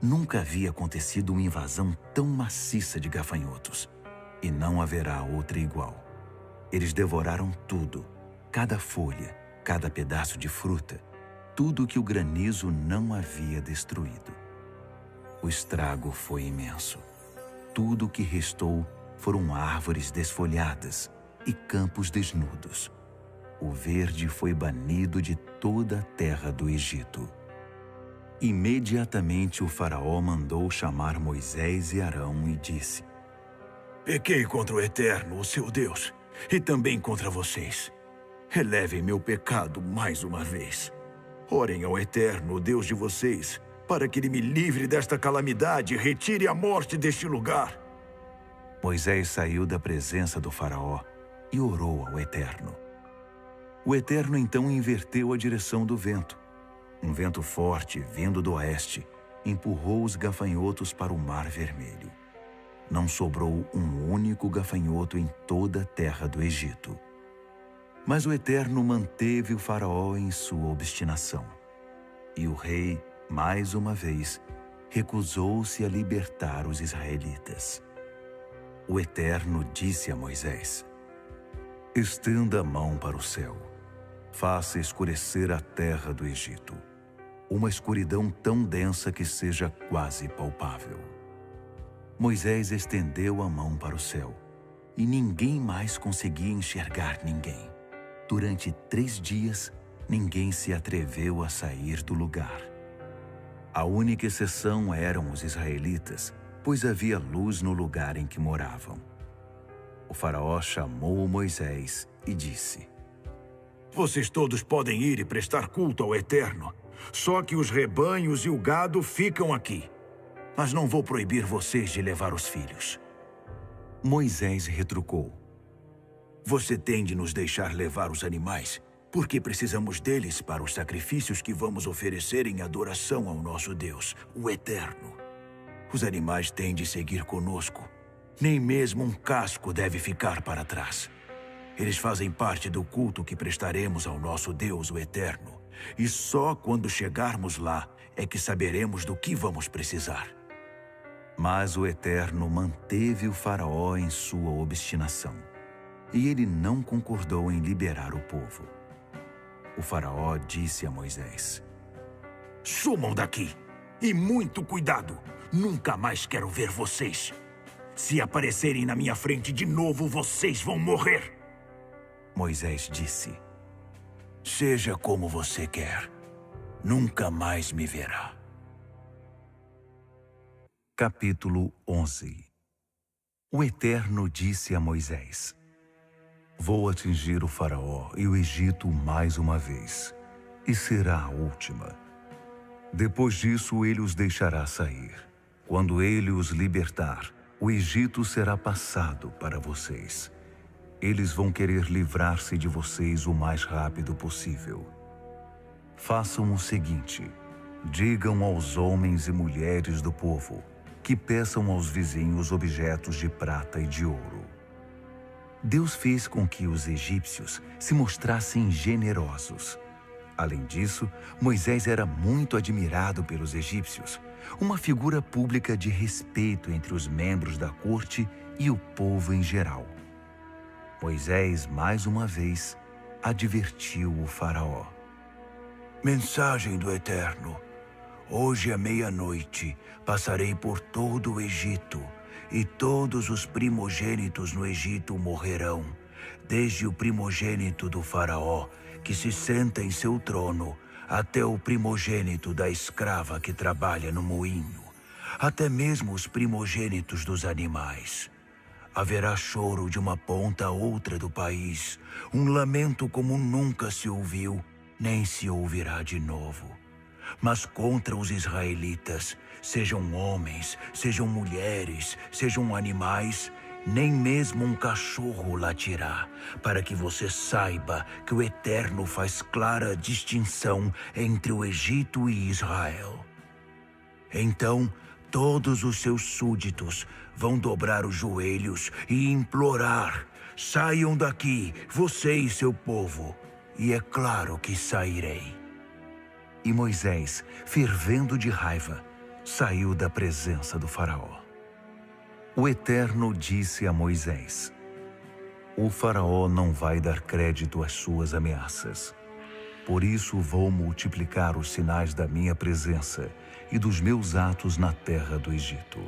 Nunca havia acontecido uma invasão tão maciça de gafanhotos, e não haverá outra igual. Eles devoraram tudo, cada folha, cada pedaço de fruta, tudo que o granizo não havia destruído. O estrago foi imenso. Tudo o que restou foram árvores desfolhadas e campos desnudos. O verde foi banido de toda a terra do Egito. Imediatamente o faraó mandou chamar Moisés e Arão e disse: Pequei contra o Eterno, o seu Deus, e também contra vocês. Relevem meu pecado mais uma vez. Orem ao Eterno, o Deus de vocês, para que ele me livre desta calamidade e retire a morte deste lugar. Moisés saiu da presença do faraó e orou ao Eterno. O Eterno então inverteu a direção do vento. Um vento forte, vindo do oeste, empurrou os gafanhotos para o Mar Vermelho. Não sobrou um único gafanhoto em toda a terra do Egito. Mas o Eterno manteve o faraó em sua obstinação. E o rei, mais uma vez, recusou-se a libertar os israelitas. O Eterno disse a Moisés: Estenda a mão para o céu. Faça escurecer a terra do Egito. Uma escuridão tão densa que seja quase palpável. Moisés estendeu a mão para o céu, e ninguém mais conseguia enxergar ninguém. Durante 3 dias, ninguém se atreveu a sair do lugar. A única exceção eram os israelitas, pois havia luz no lugar em que moravam. O faraó chamou Moisés e disse: Vocês todos podem ir e prestar culto ao Eterno, só que os rebanhos e o gado ficam aqui. Mas não vou proibir vocês de levar os filhos. Moisés retrucou: Você tem de nos deixar levar os animais, porque precisamos deles para os sacrifícios que vamos oferecer em adoração ao nosso Deus, o Eterno. Os animais têm de seguir conosco. Nem mesmo um casco deve ficar para trás. Eles fazem parte do culto que prestaremos ao nosso Deus, o Eterno. E só quando chegarmos lá é que saberemos do que vamos precisar. Mas o Eterno manteve o faraó em sua obstinação, e ele não concordou em liberar o povo. O faraó disse a Moisés: Sumam daqui! E muito cuidado! Nunca mais quero ver vocês! Se aparecerem na minha frente de novo, vocês vão morrer! Moisés disse: Seja como você quer. Nunca mais me verá. Capítulo 11. O Eterno disse a Moisés: Vou atingir o faraó e o Egito mais uma vez, e será a última. Depois disso ele os deixará sair. Quando ele os libertar, O Egito será passado para vocês. Eles vão querer livrar-se de vocês o mais rápido possível. Façam o seguinte: digam aos homens e mulheres do povo que peçam aos vizinhos objetos de prata e de ouro. Deus fez com que os egípcios se mostrassem generosos. Além disso, Moisés era muito admirado pelos egípcios, uma figura pública de respeito entre os membros da corte e o povo em geral. Moisés, mais uma vez, advertiu o faraó. Mensagem do Eterno. Hoje à meia-noite passarei por todo o Egito, e todos os primogênitos no Egito morrerão, desde o primogênito do faraó, que se senta em seu trono, até o primogênito da escrava que trabalha no moinho, até mesmo os primogênitos dos animais. Haverá choro de uma ponta a outra do país, um lamento como nunca se ouviu, nem se ouvirá de novo. Mas contra os israelitas, sejam homens, sejam mulheres, sejam animais, nem mesmo um cachorro latirá, para que você saiba que o Eterno faz clara distinção entre o Egito e Israel. Então, todos os seus súditos vão dobrar os joelhos e implorar: saiam daqui, você e seu povo. E é claro que sairei. E Moisés, fervendo de raiva, saiu da presença do faraó. O Eterno disse a Moisés: o faraó não vai dar crédito às suas ameaças. Por isso vou multiplicar os sinais da minha presença e dos meus atos na terra do Egito.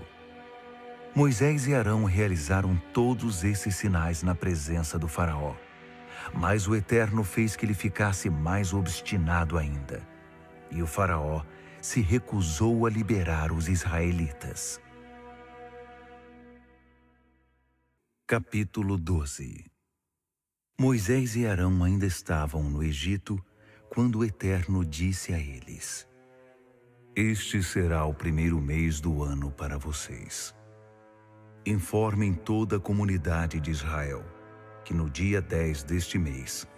Moisés e Arão realizaram todos esses sinais na presença do faraó. Mas o Eterno fez que ele ficasse mais obstinado ainda. E o faraó se recusou a liberar os israelitas. Capítulo 12. Moisés e Arão ainda estavam no Egito quando o Eterno disse a eles: este será o primeiro mês do ano para vocês. Informem toda a comunidade de Israel que no dia 10 deste mês,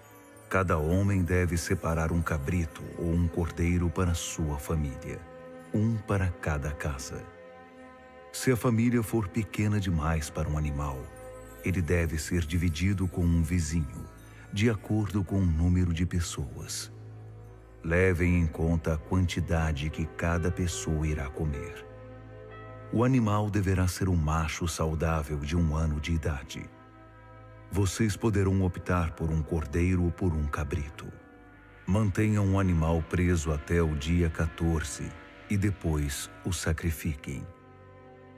cada homem deve separar um cabrito ou um cordeiro para sua família, um para cada casa. Se a família for pequena demais para um animal, ele deve ser dividido com um vizinho, de acordo com o número de pessoas. Levem em conta a quantidade que cada pessoa irá comer. O animal deverá ser um macho saudável de 1 ano de idade. Vocês poderão optar por um cordeiro ou por um cabrito. Mantenham o animal preso até o dia 14 e depois o sacrifiquem.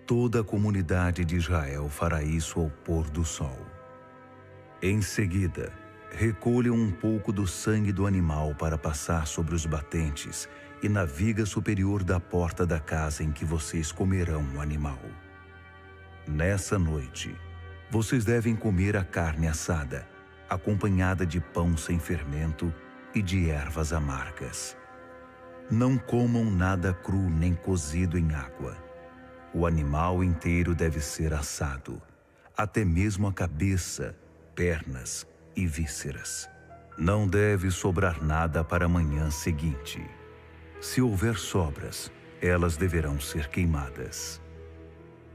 Toda a comunidade de Israel fará isso ao pôr do sol. Em seguida, recolham um pouco do sangue do animal para passar sobre os batentes e na viga superior da porta da casa em que vocês comerão o animal. Nessa noite, vocês devem comer a carne assada, acompanhada de pão sem fermento e de ervas amargas. Não comam nada cru nem cozido em água. O animal inteiro deve ser assado, até mesmo a cabeça, pernas e vísceras. Não deve sobrar nada para a manhã seguinte. Se houver sobras, elas deverão ser queimadas.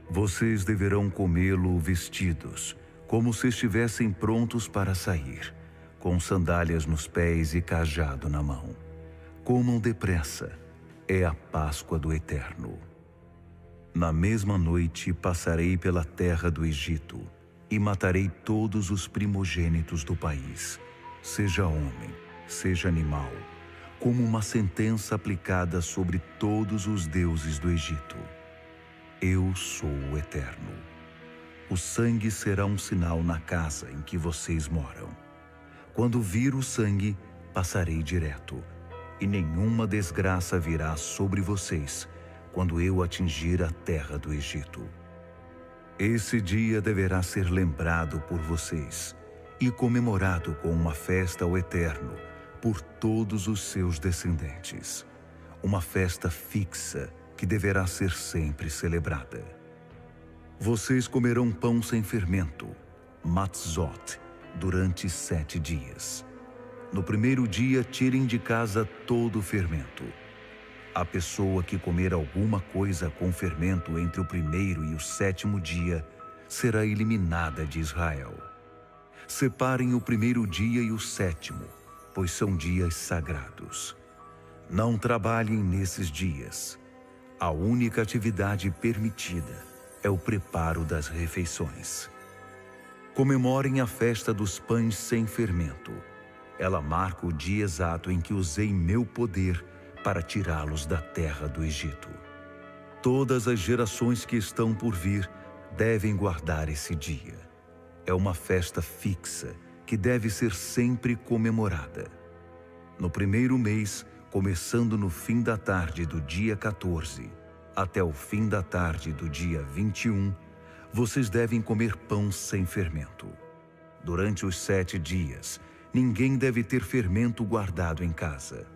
Vocês deverão comê-lo vestidos, como se estivessem prontos para sair, com sandálias nos pés e cajado na mão. Comam depressa, é a Páscoa do Eterno. Na mesma noite passarei pela terra do Egito e matarei todos os primogênitos do país, seja homem, seja animal, como uma sentença aplicada sobre todos os deuses do Egito. Eu sou o Eterno. O sangue será um sinal na casa em que vocês moram. Quando vir o sangue, passarei direto, e nenhuma desgraça virá sobre vocês quando eu atingir a terra do Egito. Esse dia deverá ser lembrado por vocês e comemorado com uma festa ao Eterno por todos os seus descendentes. Uma festa fixa que deverá ser sempre celebrada. Vocês comerão pão sem fermento, matzot, durante 7 dias. No primeiro dia, tirem de casa todo o fermento. A pessoa que comer alguma coisa com fermento entre o primeiro e o 7º dia será eliminada de Israel. Separem o primeiro dia e o 7º, pois são dias sagrados. Não trabalhem nesses dias. A única atividade permitida é o preparo das refeições. Comemorem a festa dos pães sem fermento. Ela marca o dia exato em que usei meu poder para tirá-los da terra do Egito. Todas as gerações que estão por vir devem guardar esse dia. É uma festa fixa que deve ser sempre comemorada. No primeiro mês, começando no fim da tarde do dia 14, até o fim da tarde do dia 21, vocês devem comer pão sem fermento. Durante os 7 dias, ninguém deve ter fermento guardado em casa.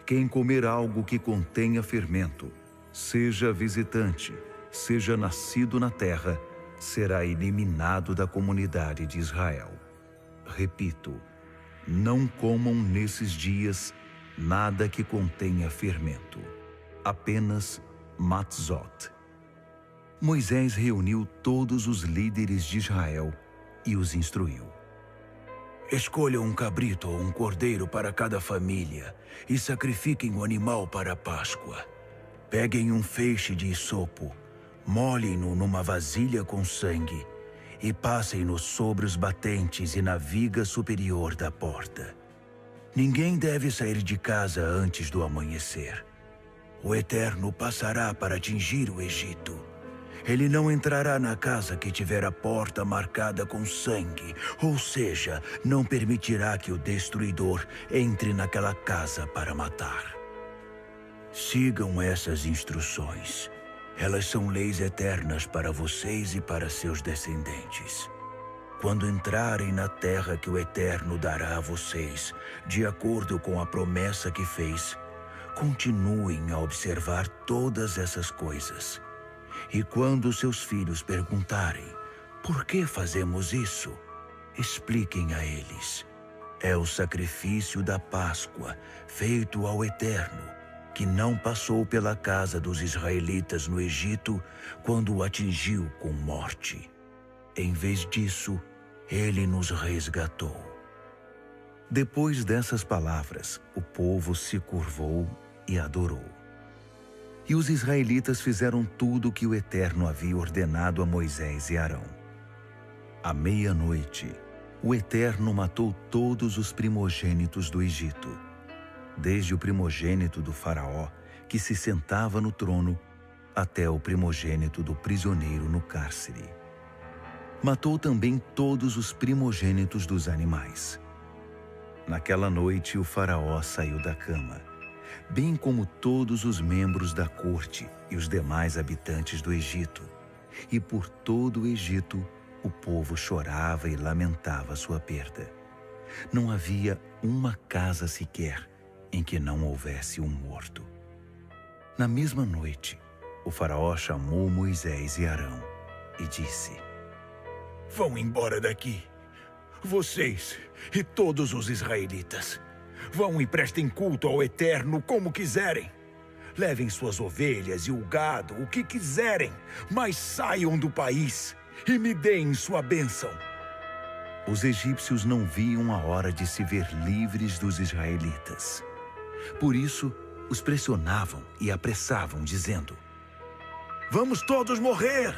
Quem comer algo que contenha fermento, seja visitante, seja nascido na terra, será eliminado da comunidade de Israel. Repito, não comam nesses dias nada que contenha fermento, apenas matzot. Moisés reuniu todos os líderes de Israel e os instruiu. Escolham um cabrito ou um cordeiro para cada família e sacrifiquem o animal para a Páscoa. Peguem um feixe de isopo, molhem-no numa vasilha com sangue e passem-no sobre os batentes e na viga superior da porta. Ninguém deve sair de casa antes do amanhecer. O Eterno passará para atingir o Egito. Ele não entrará na casa que tiver a porta marcada com sangue, ou seja, não permitirá que o destruidor entre naquela casa para matar. Sigam essas instruções. Elas são leis eternas para vocês e para seus descendentes. Quando entrarem na terra que o Eterno dará a vocês, de acordo com a promessa que fez, continuem a observar todas essas coisas. E quando seus filhos perguntarem, por que fazemos isso? Expliquem a eles. É o sacrifício da Páscoa, feito ao Eterno, que não passou pela casa dos israelitas no Egito quando o atingiu com morte. Em vez disso, ele nos resgatou. Depois dessas palavras, o povo se curvou e adorou. E os israelitas fizeram tudo o que o Eterno havia ordenado a Moisés e Arão. À meia-noite, o Eterno matou todos os primogênitos do Egito, desde o primogênito do faraó, que se sentava no trono, até o primogênito do prisioneiro no cárcere. Matou também todos os primogênitos dos animais. Naquela noite, o faraó saiu da cama, bem como todos os membros da corte e os demais habitantes do Egito. E por todo o Egito, o povo chorava e lamentava sua perda. Não havia uma casa sequer em que não houvesse um morto. Na mesma noite, o faraó chamou Moisés e Arão e disse: Vão embora daqui, vocês e todos os israelitas. Vão e prestem culto ao Eterno como quiserem. Levem suas ovelhas e o gado, o que quiserem, mas saiam do país e me deem sua bênção. Os egípcios não viam a hora de se ver livres dos israelitas. Por isso, os pressionavam e apressavam, dizendo: Vamos todos morrer!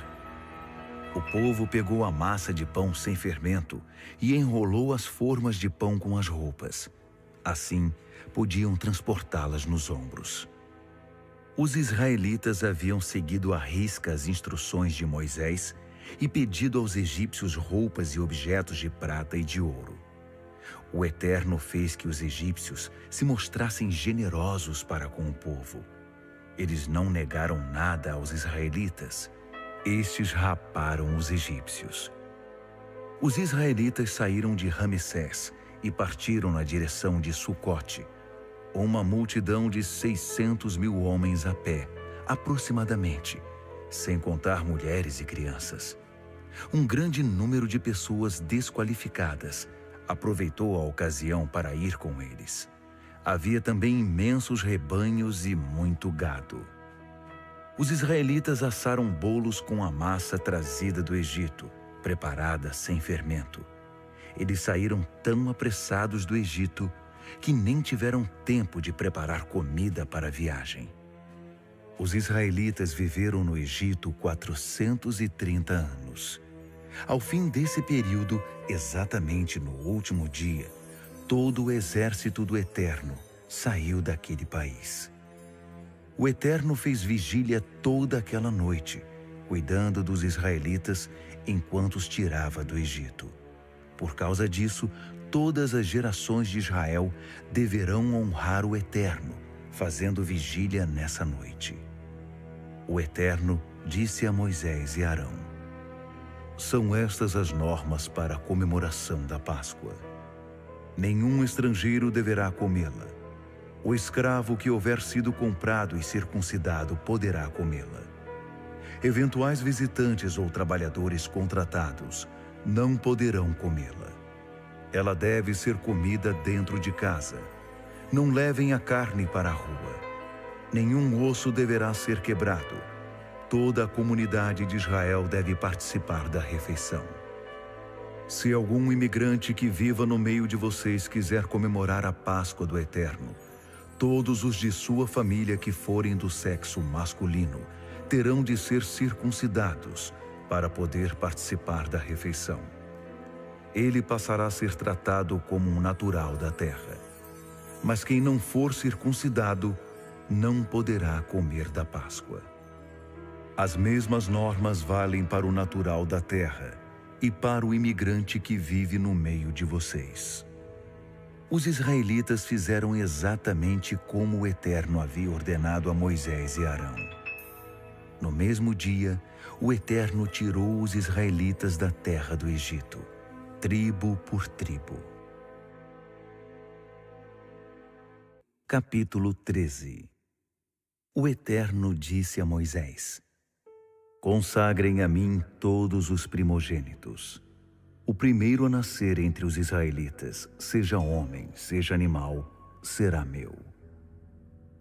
O povo pegou a massa de pão sem fermento e enrolou as formas de pão com as roupas. Assim, podiam transportá-las nos ombros. Os israelitas haviam seguido à risca as instruções de Moisés e pedido aos egípcios roupas e objetos de prata e de ouro. O Eterno fez que os egípcios se mostrassem generosos para com o povo. Eles não negaram nada aos israelitas. Estes raparam os egípcios. Os israelitas saíram de Ramessés e partiram na direção de Sucote, uma multidão de 600.000 homens a pé, aproximadamente, sem contar mulheres e crianças. Um grande número de pessoas desqualificadas aproveitou a ocasião para ir com eles. Havia também imensos rebanhos e muito gado. Os israelitas assaram bolos com a massa trazida do Egito, preparada sem fermento. Eles saíram tão apressados do Egito que nem tiveram tempo de preparar comida para a viagem. Os israelitas viveram no Egito 430 anos. Ao fim desse período, exatamente no último dia, todo o exército do Eterno saiu daquele país. O Eterno fez vigília toda aquela noite, cuidando dos israelitas enquanto os tirava do Egito. Por causa disso, todas as gerações de Israel deverão honrar o Eterno, fazendo vigília nessa noite. O Eterno disse a Moisés e Arão: São estas as normas para a comemoração da Páscoa. Nenhum estrangeiro deverá comê-la. O escravo que houver sido comprado e circuncidado poderá comê-la. Eventuais visitantes ou trabalhadores contratados não poderão comê-la. Ela deve ser comida dentro de casa. Não levem a carne para a rua. Nenhum osso deverá ser quebrado. Toda a comunidade de Israel deve participar da refeição. Se algum imigrante que viva no meio de vocês quiser comemorar a Páscoa do Eterno, todos os de sua família que forem do sexo masculino terão de ser circuncidados para poder participar da refeição. Ele passará a ser tratado como um natural da terra. Mas quem não for circuncidado não poderá comer da Páscoa. As mesmas normas valem para o natural da terra e para o imigrante que vive no meio de vocês. Os israelitas fizeram exatamente como o Eterno havia ordenado a Moisés e Arão. No mesmo dia, o Eterno tirou os israelitas da terra do Egito, tribo por tribo. Capítulo 13. O Eterno disse a Moisés: Consagrem a mim todos os primogênitos. O primeiro a nascer entre os israelitas, seja homem, seja animal, será meu.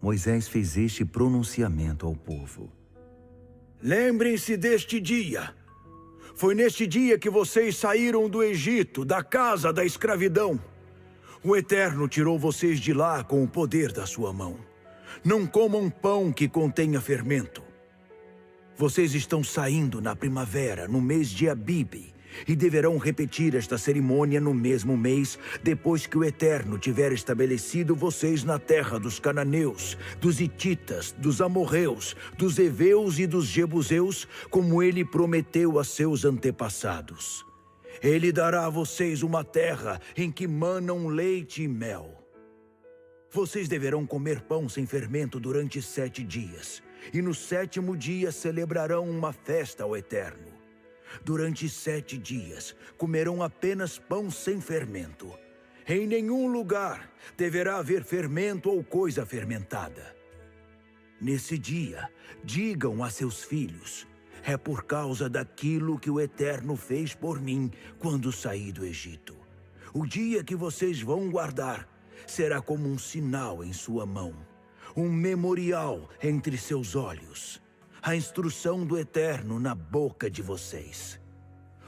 Moisés fez este pronunciamento ao povo: Lembrem-se deste dia. Foi neste dia que vocês saíram do Egito, da casa da escravidão. O Eterno tirou vocês de lá com o poder da sua mão. Não comam pão que contenha fermento. Vocês estão saindo na primavera, no mês de Abibe, e deverão repetir esta cerimônia no mesmo mês, depois que o Eterno tiver estabelecido vocês na terra dos cananeus, dos hititas, dos amorreus, dos heveus e dos jebuseus, como ele prometeu a seus antepassados. Ele dará a vocês uma terra em que manam leite e mel. Vocês deverão comer pão sem fermento durante 7 dias, e no 7º dia celebrarão uma festa ao Eterno. Durante 7 dias comerão apenas pão sem fermento. Em nenhum lugar deverá haver fermento ou coisa fermentada. Nesse dia, digam a seus filhos: é por causa daquilo que o Eterno fez por mim quando saí do Egito. O dia que vocês vão guardar será como um sinal em sua mão, um memorial entre seus olhos, a instrução do Eterno na boca de vocês.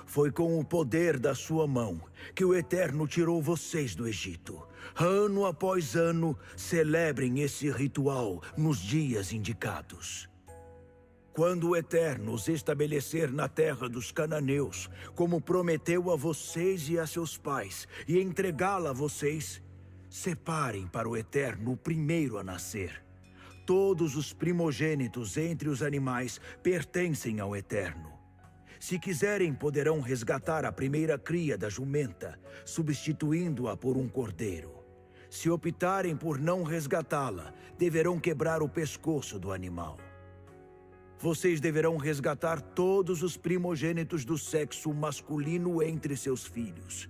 Foi com o poder da sua mão que o Eterno tirou vocês do Egito. Ano após ano, celebrem esse ritual nos dias indicados. Quando o Eterno os estabelecer na terra dos cananeus, como prometeu a vocês e a seus pais, e entregá-la a vocês, separem para o Eterno o primeiro a nascer. Todos os primogênitos entre os animais pertencem ao Eterno. Se quiserem, poderão resgatar a primeira cria da jumenta, substituindo-a por um cordeiro. Se optarem por não resgatá-la, deverão quebrar o pescoço do animal. Vocês deverão resgatar todos os primogênitos do sexo masculino entre seus filhos.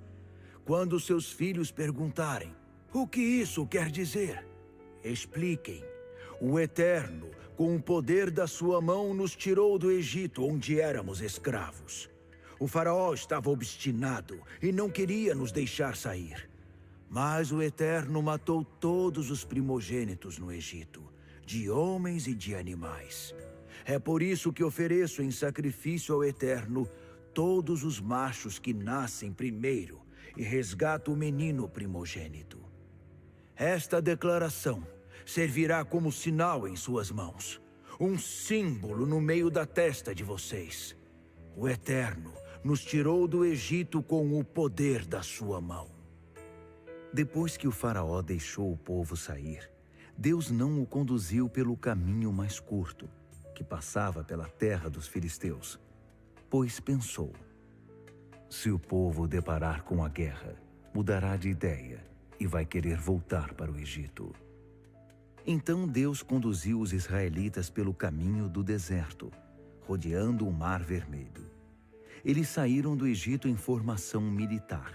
Quando seus filhos perguntarem: o que isso quer dizer? Expliquem: o Eterno Com o poder da sua mão nos tirou do Egito, onde éramos escravos. O faraó estava obstinado e não queria nos deixar sair. Mas o Eterno matou todos os primogênitos no Egito, de homens e de animais. É por isso que ofereço em sacrifício ao Eterno todos os machos que nascem primeiro e resgato o menino primogênito. Esta declaração servirá como sinal em suas mãos, um símbolo no meio da testa de vocês. O Eterno nos tirou do Egito com o poder da sua mão. Depois que o faraó deixou o povo sair, Deus não o conduziu pelo caminho mais curto, que passava pela terra dos filisteus, pois pensou: se o povo deparar com a guerra, mudará de ideia e vai querer voltar para o Egito. Então Deus conduziu os israelitas pelo caminho do deserto, rodeando o Mar Vermelho. Eles saíram do Egito em formação militar.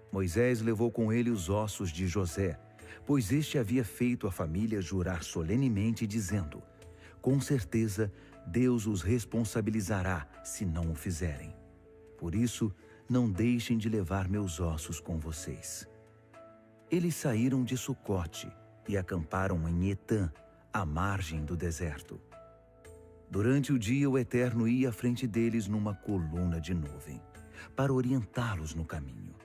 Moisés levou com ele os ossos de José, pois este havia feito a família jurar solenemente, dizendo: com certeza Deus os responsabilizará se não o fizerem. Por isso, não deixem de levar meus ossos com vocês. Eles saíram de Sucote e acamparam em Etã, à margem do deserto. Durante o dia, o Eterno ia à frente deles numa coluna de nuvem, para orientá-los no caminho.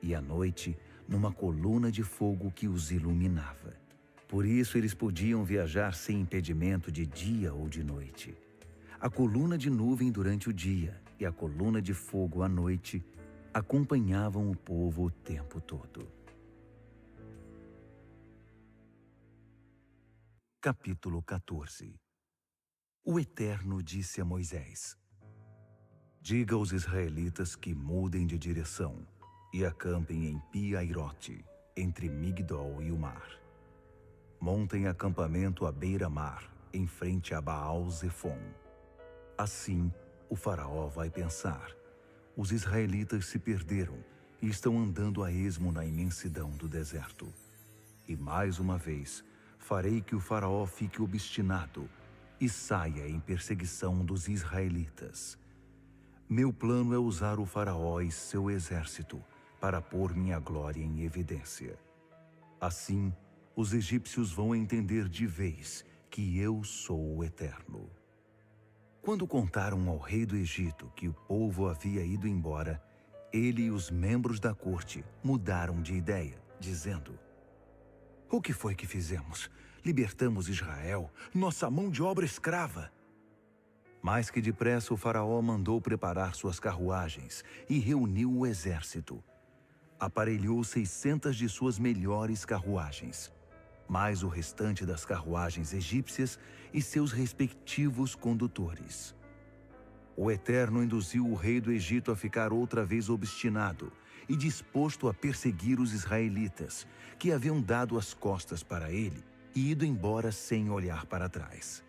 E à noite, numa coluna de fogo que os iluminava. Por isso, eles podiam viajar sem impedimento de dia ou de noite. A coluna de nuvem durante o dia e a coluna de fogo à noite acompanhavam o povo o tempo todo. Capítulo 14. O Eterno disse a Moisés: diga aos israelitas que mudem de direção e acampem em Pi-Hairote, entre Migdol e o mar. Montem acampamento à beira-mar, em frente a Baal-Zefon. Assim, o faraó vai pensar: os israelitas se perderam e estão andando a esmo na imensidão do deserto. E mais uma vez, farei que o faraó fique obstinado e saia em perseguição dos israelitas. Meu plano é usar o faraó e seu exército para pôr minha glória em evidência. Assim, os egípcios vão entender de vez que eu sou o Eterno. Quando contaram ao rei do Egito que o povo havia ido embora, ele e os membros da corte mudaram de ideia, dizendo: o que foi que fizemos? Libertamos Israel, nossa mão de obra escrava. Mais que depressa, o faraó mandou preparar suas carruagens e reuniu o exército. Aparelhou 600 de suas melhores carruagens, mais o restante das carruagens egípcias e seus respectivos condutores. O Eterno induziu o rei do Egito a ficar outra vez obstinado e disposto a perseguir os israelitas, que haviam dado as costas para ele e ido embora sem olhar para trás.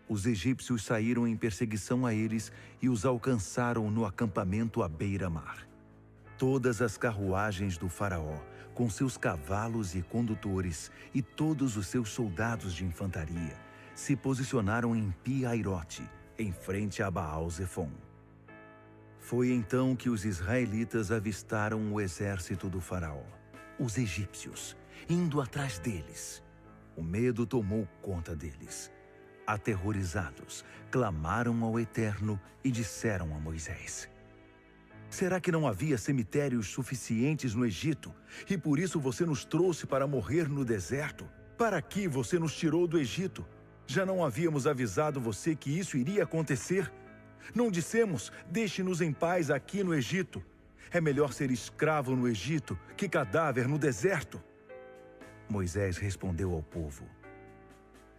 Os egípcios saíram em perseguição a eles e os alcançaram no acampamento à beira-mar. Todas as carruagens do faraó, com seus cavalos e condutores, e todos os seus soldados de infantaria, se posicionaram em Pi-Hairote, em frente a Baal-Zefon. Foi então que os israelitas avistaram o exército do faraó, os egípcios, indo atrás deles. O medo tomou conta deles. Aterrorizados, clamaram ao Eterno e disseram a Moisés: será que não havia cemitérios suficientes no Egito, e por isso você nos trouxe para morrer no deserto? Para que você nos tirou do Egito? Já não havíamos avisado você que isso iria acontecer? Não dissemos: deixe-nos em paz aqui no Egito? É melhor ser escravo no Egito que cadáver no deserto. Moisés respondeu ao povo: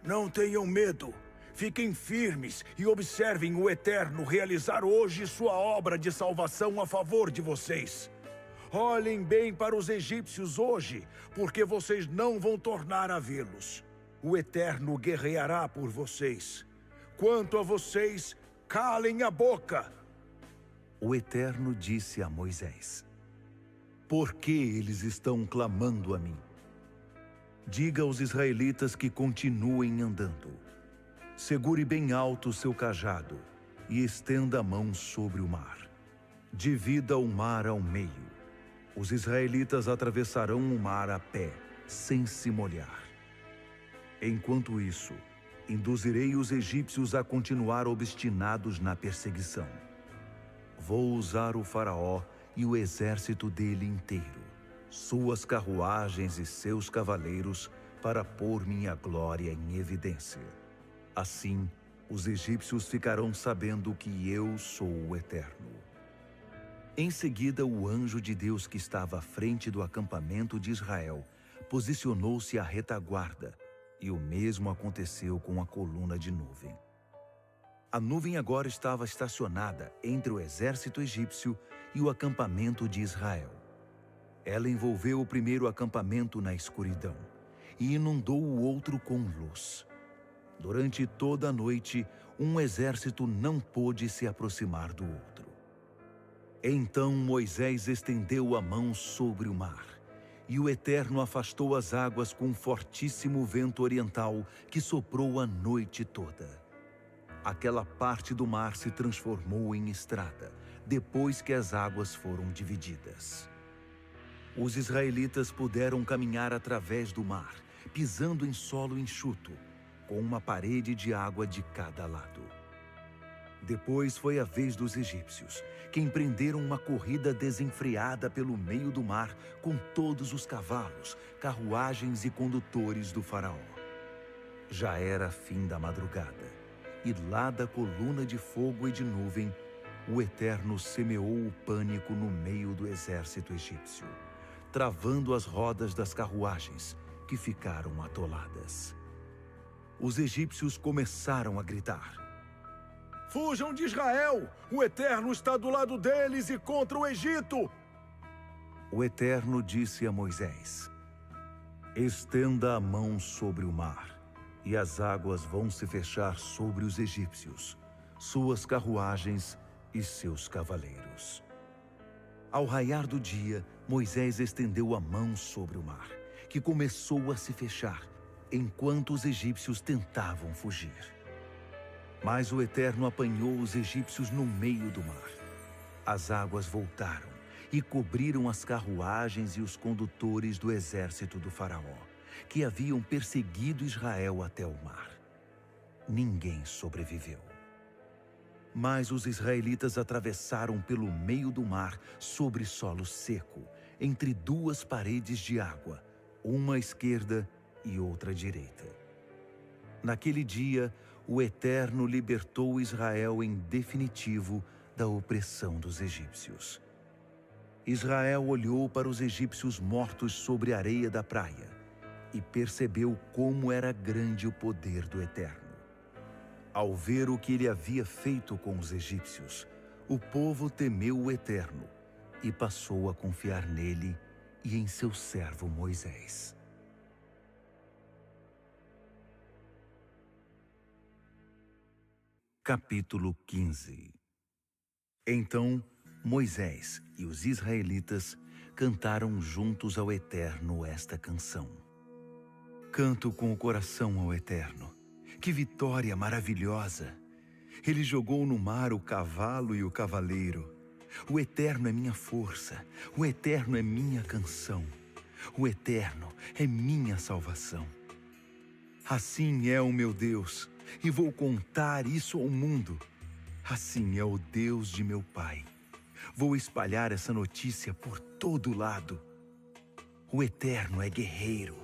não tenham medo. Fiquem firmes e observem o Eterno realizar hoje sua obra de salvação a favor de vocês. Olhem bem para os egípcios hoje, porque vocês não vão tornar a vê-los. O Eterno guerreará por vocês. Quanto a vocês, calem a boca. O Eterno disse a Moisés: por que eles estão clamando a mim? Diga aos israelitas que continuem andando. Segure bem alto o seu cajado e estenda a mão sobre o mar. Divida o mar ao meio. Os israelitas atravessarão o mar a pé, sem se molhar. Enquanto isso, induzirei os egípcios a continuar obstinados na perseguição. Vou usar o faraó e o exército dele inteiro, suas carruagens e seus cavaleiros, para pôr minha glória em evidência. Assim, os egípcios ficarão sabendo que eu sou o Eterno. Em seguida, o anjo de Deus que estava à frente do acampamento de Israel posicionou-se à retaguarda, e o mesmo aconteceu com a coluna de nuvem. A nuvem agora estava estacionada entre o exército egípcio e o acampamento de Israel. Ela envolveu o primeiro acampamento na escuridão e inundou o outro com luz. Durante toda a noite, um exército não pôde se aproximar do outro. Então Moisés estendeu a mão sobre o mar, e o Eterno afastou as águas com um fortíssimo vento oriental que soprou a noite toda. Aquela parte do mar se transformou em estrada, depois que as águas foram divididas. Os israelitas puderam caminhar através do mar, pisando em solo enxuto, com uma parede de água de cada lado. Depois foi a vez dos egípcios, que empreenderam uma corrida desenfreada pelo meio do mar com todos os cavalos, carruagens e condutores do faraó. Já era fim da madrugada, e lá da coluna de fogo e de nuvem, o Eterno semeou o pânico no meio do exército egípcio, travando as rodas das carruagens, que ficaram atoladas. Os egípcios começaram a gritar: Fujam de Israel! O Eterno está do lado deles e contra o Egito! O Eterno disse a Moisés: Estenda a mão sobre o mar, e as águas vão se fechar sobre os egípcios, suas carruagens e seus cavaleiros. Ao raiar do dia, Moisés estendeu a mão sobre o mar, que começou a se fechar, enquanto os egípcios tentavam fugir. Mas o Eterno apanhou os egípcios no meio do mar. As águas voltaram e cobriram as carruagens e os condutores do exército do faraó, que haviam perseguido Israel até o mar. Ninguém sobreviveu. Mas os israelitas atravessaram pelo meio do mar sobre solo seco, entre duas paredes de água, uma à esquerda e outra à direita. Naquele dia, o Eterno libertou Israel em definitivo da opressão dos egípcios. Israel olhou para os egípcios mortos sobre a areia da praia e percebeu como era grande o poder do Eterno. Ao ver o que ele havia feito com os egípcios, o povo temeu o Eterno e passou a confiar nele e em seu servo Moisés. Capítulo 15. Então, Moisés e os israelitas cantaram juntos ao Eterno esta canção. Canto com o coração ao Eterno. Que vitória maravilhosa! Ele jogou no mar o cavalo e o cavaleiro. O Eterno é minha força, o Eterno é minha canção. O Eterno é minha salvação. Assim é o meu Deus, e vou contar isso ao mundo. Assim é o Deus de meu pai. Vou espalhar essa notícia por todo lado. O Eterno é guerreiro,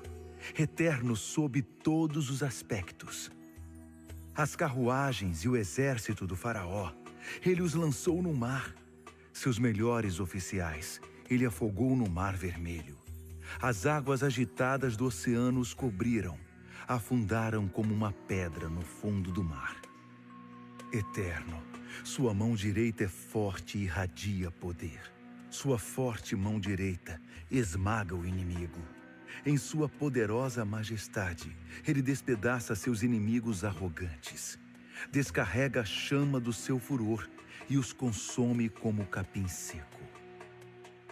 eterno sob todos os aspectos. As carruagens e o exército do faraó, ele os lançou no mar. Seus melhores oficiais, ele afogou no mar vermelho. As águas agitadas do oceano os cobriram, afundaram como uma pedra no fundo do mar. Eterno, sua mão direita é forte e irradia poder. Sua forte mão direita esmaga o inimigo. Em sua poderosa majestade, ele despedaça seus inimigos arrogantes. Descarrega a chama do seu furor e os consome como capim seco.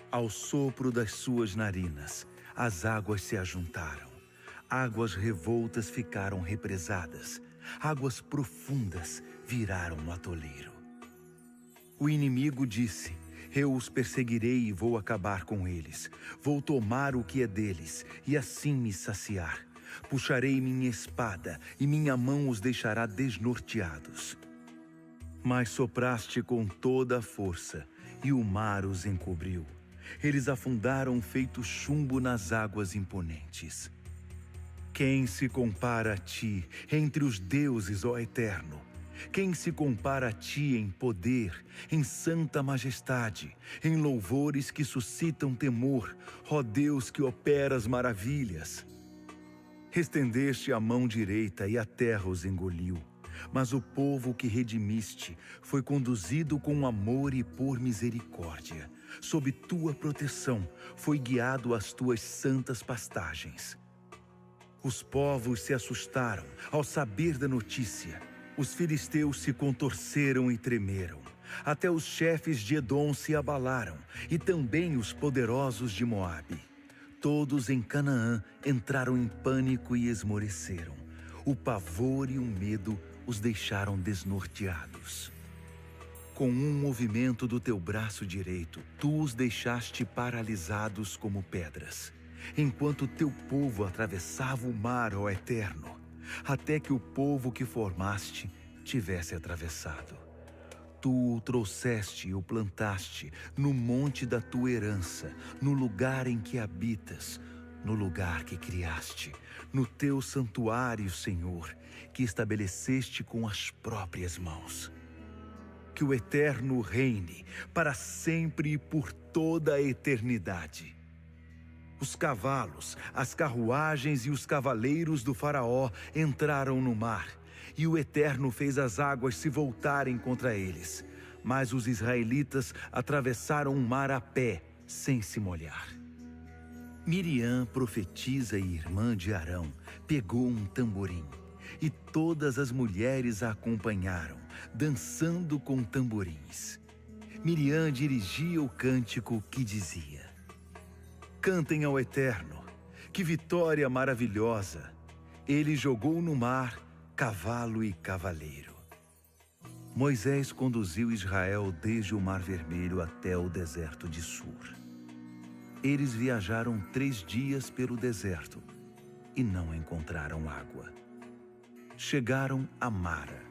Ao sopro das suas narinas, as águas se ajuntaram. Águas revoltas ficaram represadas. Águas profundas viraram um atoleiro. O inimigo disse: eu os perseguirei e vou acabar com eles. Vou tomar o que é deles e assim me saciar. Puxarei minha espada e minha mão os deixará desnorteados. Mas sopraste com toda a força e o mar os encobriu. Eles afundaram feito chumbo nas águas imponentes. Quem se compara a ti entre os deuses, ó Eterno? Quem se compara a ti em poder, em santa majestade, em louvores que suscitam temor, ó Deus que operas maravilhas? Estendeste a mão direita e a terra os engoliu. Mas o povo que redimiste foi conduzido com amor e por misericórdia. Sob tua proteção foi guiado às tuas santas pastagens. Os povos se assustaram ao saber da notícia. Os filisteus se contorceram e tremeram. Até os chefes de Edom se abalaram, e também os poderosos de Moabe. Todos em Canaã entraram em pânico e esmoreceram. O pavor e o medo os deixaram desnorteados. Com um movimento do teu braço direito, tu os deixaste paralisados como pedras, enquanto teu povo atravessava o mar, ó Eterno, até que o povo que formaste tivesse atravessado. Tu o trouxeste e o plantaste no monte da tua herança, no lugar em que habitas, no lugar que criaste, no teu santuário, Senhor, que estabeleceste com as próprias mãos. Que o Eterno reine para sempre e por toda a eternidade. Os cavalos, as carruagens e os cavaleiros do faraó entraram no mar, e o Eterno fez as águas se voltarem contra eles. Mas os israelitas atravessaram o mar a pé, sem se molhar. Miriam, profetisa e irmã de Arão, pegou um tamborim, e todas as mulheres a acompanharam, dançando com tamborins. Miriam dirigia o cântico que dizia: cantem ao Eterno, que vitória maravilhosa! Ele jogou no mar cavalo e cavaleiro. Moisés conduziu Israel desde o Mar Vermelho até o deserto de Sur. Eles viajaram 3 dias pelo deserto e não encontraram água. Chegaram a Mara,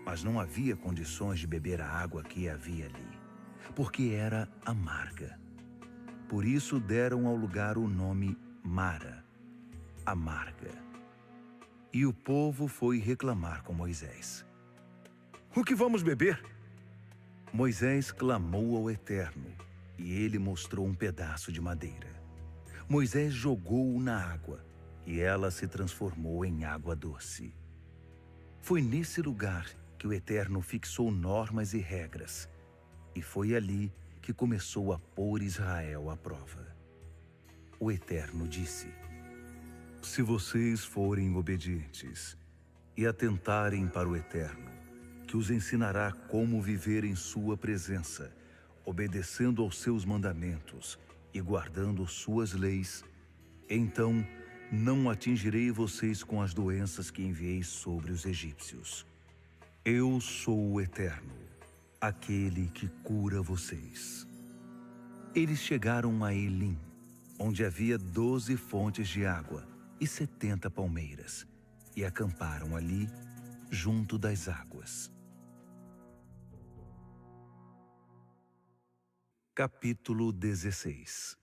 mas não havia condições de beber a água que havia ali, porque era amarga. Por isso deram ao lugar o nome Mara, amarga. E o povo foi reclamar com Moisés. O que vamos beber? Moisés clamou ao Eterno, e ele mostrou um pedaço de madeira. Moisés jogou-o na água, e ela se transformou em água doce. Foi nesse lugar que o Eterno fixou normas e regras, e foi ali que começou a pôr Israel à prova. O Eterno disse: se vocês forem obedientes e atentarem para o Eterno, que os ensinará como viver em sua presença, obedecendo aos seus mandamentos e guardando suas leis, então não atingirei vocês com as doenças que enviei sobre os egípcios. Eu sou o Eterno, aquele que cura vocês. Eles chegaram a Elim, onde havia 12 fontes de água e 70 palmeiras, e acamparam ali, junto das águas. Capítulo 16.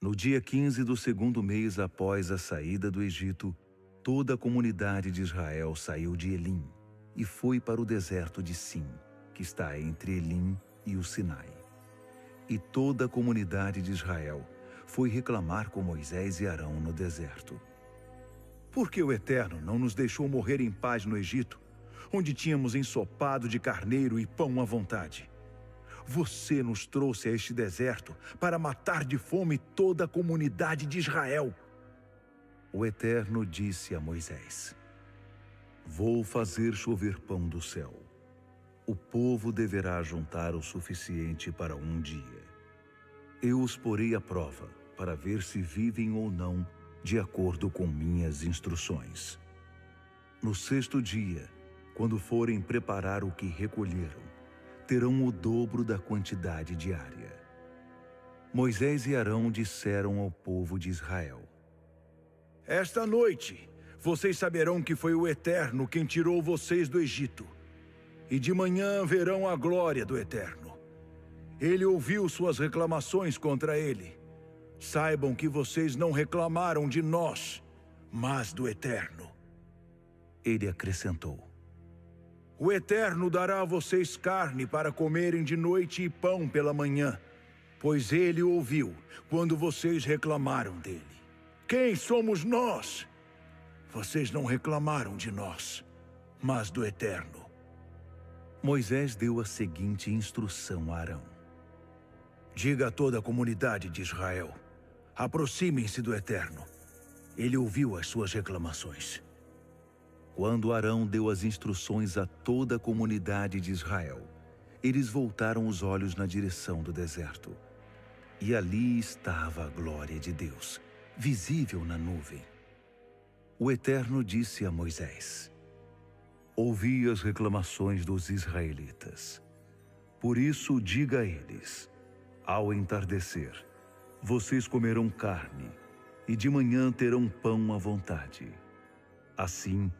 No dia 15 do 2º mês após a saída do Egito, toda a comunidade de Israel saiu de Elim e foi para o deserto de Sim, que está entre Elim e o Sinai. E toda a comunidade de Israel foi reclamar com Moisés e Arão no deserto. Por que o Eterno não nos deixou morrer em paz no Egito, onde tínhamos ensopado de carneiro e pão à vontade? Você nos trouxe a este deserto para matar de fome toda a comunidade de Israel. O Eterno disse a Moisés: vou fazer chover pão do céu. O povo deverá juntar o suficiente para um dia. Eu os porei à prova para ver se vivem ou não de acordo com minhas instruções. No sexto dia, quando forem preparar o que recolheram, terão o dobro da quantidade diária. Moisés e Arão disseram ao povo de Israel: Esta noite, vocês saberão que foi o Eterno quem tirou vocês do Egito. E de manhã verão a glória do Eterno. Ele ouviu suas reclamações contra ele. Saibam que vocês não reclamaram de nós, mas do Eterno. Ele acrescentou: O Eterno dará a vocês carne para comerem de noite e pão pela manhã, pois ele ouviu quando vocês reclamaram dele. Quem somos nós? Vocês não reclamaram de nós, mas do Eterno. Moisés deu a seguinte instrução a Arão: Diga a toda a comunidade de Israel: aproximem-se do Eterno. Ele ouviu as suas reclamações. Quando Arão deu as instruções a toda a comunidade de Israel, eles voltaram os olhos na direção do deserto. E ali estava a glória de Deus, visível na nuvem. O Eterno disse a Moisés: Ouvi as reclamações dos israelitas. Por isso diga a eles: ao entardecer, vocês comerão carne, e de manhã terão pão à vontade. Assim,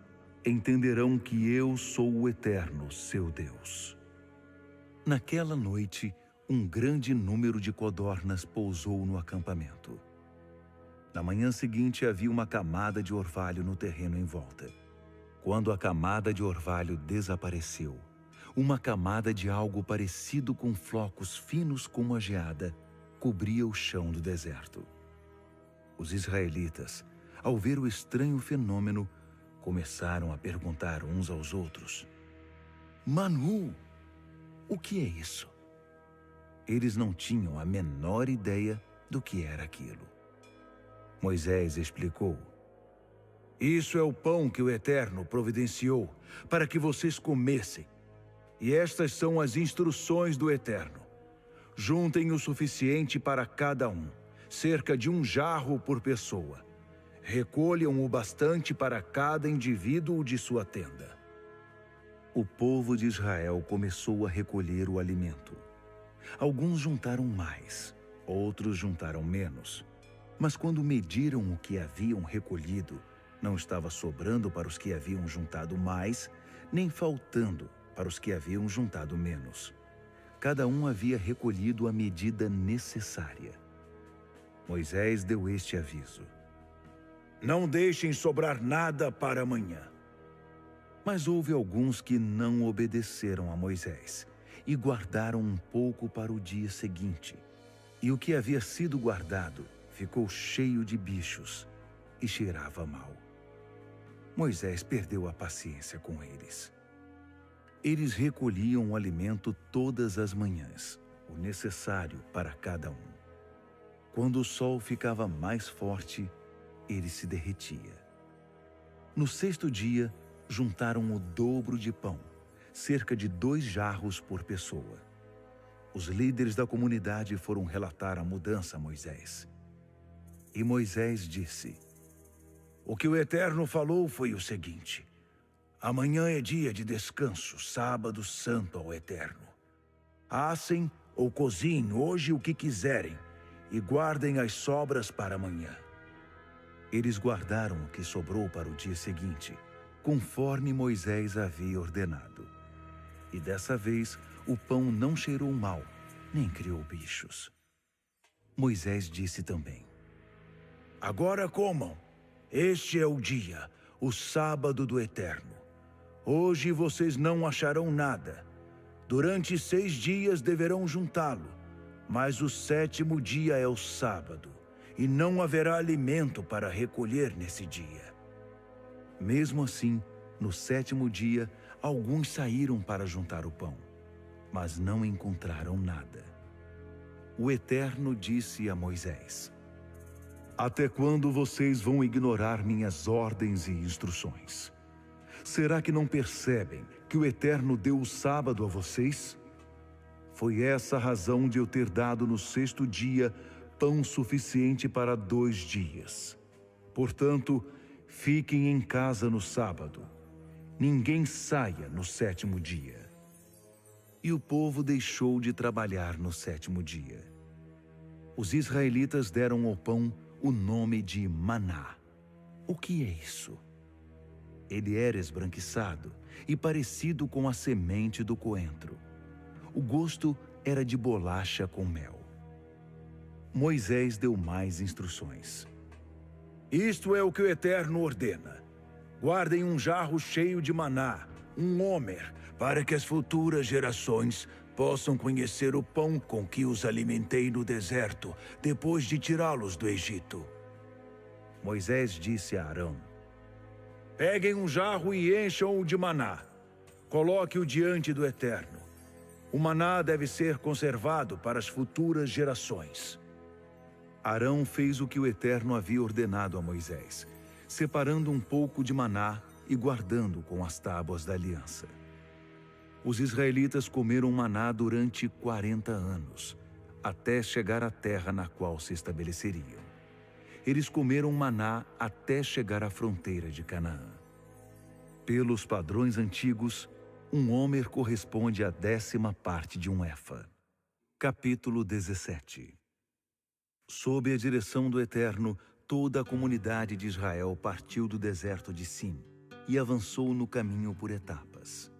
entenderão que eu sou o Eterno, seu Deus. Naquela noite, um grande número de codornas pousou no acampamento. Na manhã seguinte havia uma camada de orvalho no terreno em volta. Quando a camada de orvalho desapareceu, uma camada de algo parecido com flocos finos como a geada cobria o chão do deserto. Os israelitas, ao ver o estranho fenômeno, começaram a perguntar uns aos outros: Manu, o que é isso? Eles não tinham a menor ideia do que era aquilo. Moisés explicou: Isso é o pão que o Eterno providenciou para que vocês comessem. E estas são as instruções do Eterno. Juntem o suficiente para cada um, cerca de 1 jarro por pessoa. Recolham o bastante para cada indivíduo de sua tenda. O povo de Israel começou a recolher o alimento. Alguns juntaram mais, outros juntaram menos. Mas quando mediram o que haviam recolhido, não estava sobrando para os que haviam juntado mais, nem faltando para os que haviam juntado menos. Cada um havia recolhido a medida necessária. Moisés deu este aviso: Não deixem sobrar nada para amanhã. Mas houve alguns que não obedeceram a Moisés e guardaram um pouco para o dia seguinte. E o que havia sido guardado ficou cheio de bichos e cheirava mal. Moisés perdeu a paciência com eles. Eles recolhiam o alimento todas as manhãs, o necessário para cada um. Quando o sol ficava mais forte, ele se derretia. No sexto dia, juntaram o dobro de pão, cerca de 2 jarros por pessoa. Os líderes da comunidade foram relatar a mudança a Moisés. E Moisés disse: O que o Eterno falou foi o seguinte: amanhã é dia de descanso, sábado santo ao Eterno. Assem ou cozinhem hoje o que quiserem e guardem as sobras para amanhã. Eles guardaram o que sobrou para o dia seguinte, conforme Moisés havia ordenado. E dessa vez o pão não cheirou mal, nem criou bichos. Moisés disse também: Agora comam. Este é o dia, o sábado do Eterno. Hoje vocês não acharão nada. Durante 6 dias deverão juntá-lo, mas o 7º dia é o sábado, e não haverá alimento para recolher nesse dia. Mesmo assim, no 7º dia, alguns saíram para juntar o pão, mas não encontraram nada. O Eterno disse a Moisés: Até quando vocês vão ignorar minhas ordens e instruções? Será que não percebem que o Eterno deu o sábado a vocês? Foi essa a razão de eu ter dado no 6º dia pão suficiente para 2 dias. Portanto, fiquem em casa no sábado. Ninguém saia no 7º dia. E o povo deixou de trabalhar no 7º dia. Os israelitas deram ao pão o nome de maná. O que é isso? Ele era esbranquiçado e parecido com a semente do coentro. O gosto era de bolacha com mel. Moisés deu mais instruções. Isto é o que o Eterno ordena. Guardem um jarro cheio de maná, um homer, para que as futuras gerações possam conhecer o pão com que os alimentei no deserto, depois de tirá-los do Egito. Moisés disse a Arão: Peguem um jarro e encham-o de maná. Coloque-o diante do Eterno. O maná deve ser conservado para as futuras gerações. Arão fez o que o Eterno havia ordenado a Moisés, separando um pouco de maná e guardando com as tábuas da aliança. Os israelitas comeram maná durante 40 anos, até chegar à terra na qual se estabeleceriam. Eles comeram maná até chegar à fronteira de Canaã. Pelos padrões antigos, um homer corresponde à 10ª parte de um efa. Capítulo 17. Sob a direção do Eterno, toda a comunidade de Israel partiu do deserto de Sim e avançou no caminho por etapas.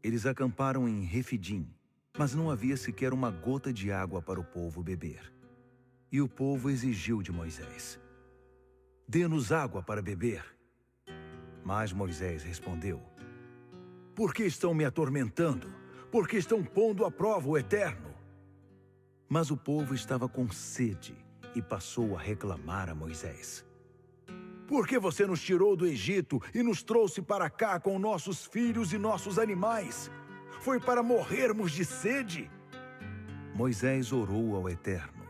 Eles acamparam em Refidim, mas não havia sequer uma gota de água para o povo beber. E o povo exigiu de Moisés: Dê-nos água para beber. Mas Moisés respondeu: Por que estão me atormentando? Por que estão pondo à prova o Eterno? Mas o povo estava com sede e passou a reclamar a Moisés: Por que você nos tirou do Egito e nos trouxe para cá com nossos filhos e nossos animais? Foi para morrermos de sede? Moisés orou ao Eterno: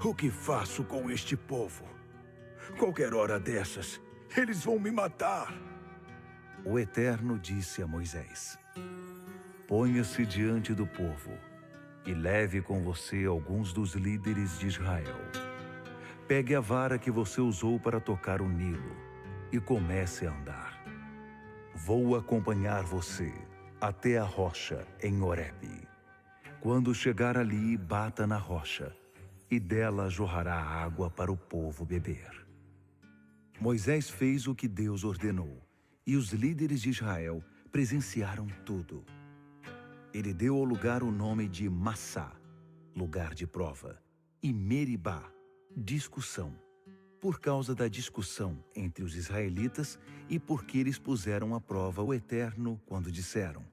O que faço com este povo? Qualquer hora dessas, eles vão me matar. O Eterno disse a Moisés: Ponha-se diante do povo e leve com você alguns dos líderes de Israel. Pegue a vara que você usou para tocar o Nilo e comece a andar. Vou acompanhar você até a rocha em Horebe. Quando chegar ali, bata na rocha, e dela jorrará água para o povo beber. Moisés fez o que Deus ordenou, e os líderes de Israel presenciaram tudo. Ele deu ao lugar o nome de Massá, lugar de prova, e Meribá, discussão, por causa da discussão entre os israelitas e porque eles puseram à prova o Eterno quando disseram: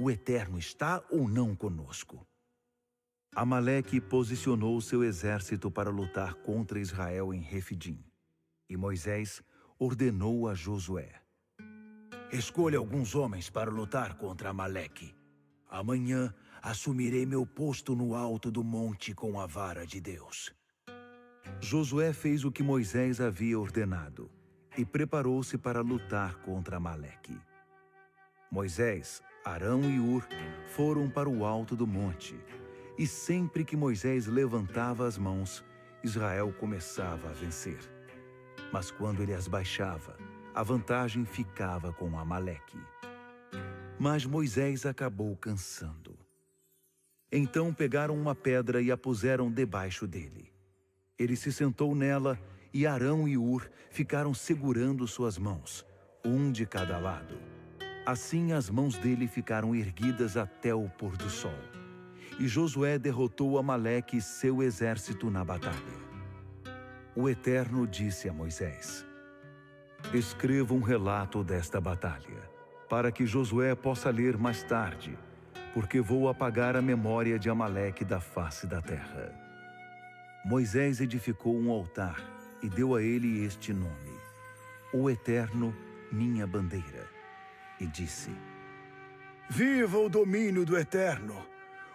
O Eterno está ou não conosco? Amaleque posicionou seu exército para lutar contra Israel em Refidim, e Moisés ordenou a Josué: Escolha alguns homens para lutar contra Amaleque. Amanhã assumirei meu posto no alto do monte com a vara de Deus. Josué fez o que Moisés havia ordenado e preparou-se para lutar contra Amaleque. Moisés, Arão e Hur foram para o alto do monte, e sempre que Moisés levantava as mãos, Israel começava a vencer. Mas quando ele as baixava, a vantagem ficava com Amaleque. Mas Moisés acabou cansando. Então pegaram uma pedra e a puseram debaixo dele. Ele se sentou nela e Arão e Hur ficaram segurando suas mãos, um de cada lado. Assim as mãos dele ficaram erguidas até o pôr do sol. E Josué derrotou Amaleque e seu exército na batalha. O Eterno disse a Moisés: Escreva um relato desta batalha, para que Josué possa ler mais tarde, porque vou apagar a memória de Amaleque da face da terra. Moisés edificou um altar e deu a ele este nome: O Eterno, minha bandeira. E disse: Viva o domínio do Eterno!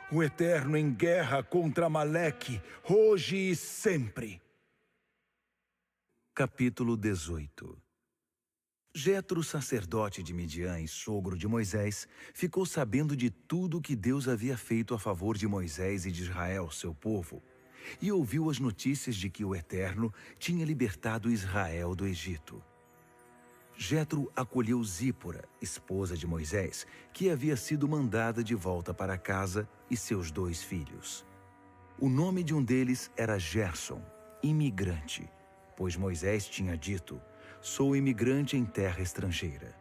O Eterno em guerra contra Amaleque, hoje e sempre. Capítulo 18. Jetro, sacerdote de Midian e sogro de Moisés, ficou sabendo de tudo que Deus havia feito a favor de Moisés e de Israel, seu povo, e ouviu as notícias de que o Eterno tinha libertado Israel do Egito. Jetro acolheu Zípora, esposa de Moisés, que havia sido mandada de volta para casa, e seus 2 filhos. O nome de um deles era Gerson, imigrante, pois Moisés tinha dito: "Sou imigrante em terra estrangeira."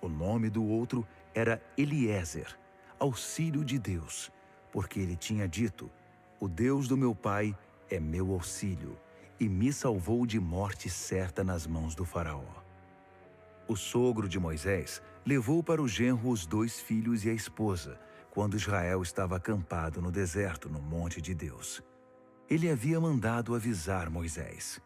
O nome do outro era Eliezer, auxílio de Deus, porque ele tinha dito: "O Deus do meu pai é meu auxílio, e me salvou de morte certa nas mãos do faraó." O sogro de Moisés levou para o genro os 2 filhos e a esposa, quando Israel estava acampado no deserto, no monte de Deus. Ele havia mandado avisar Moisés: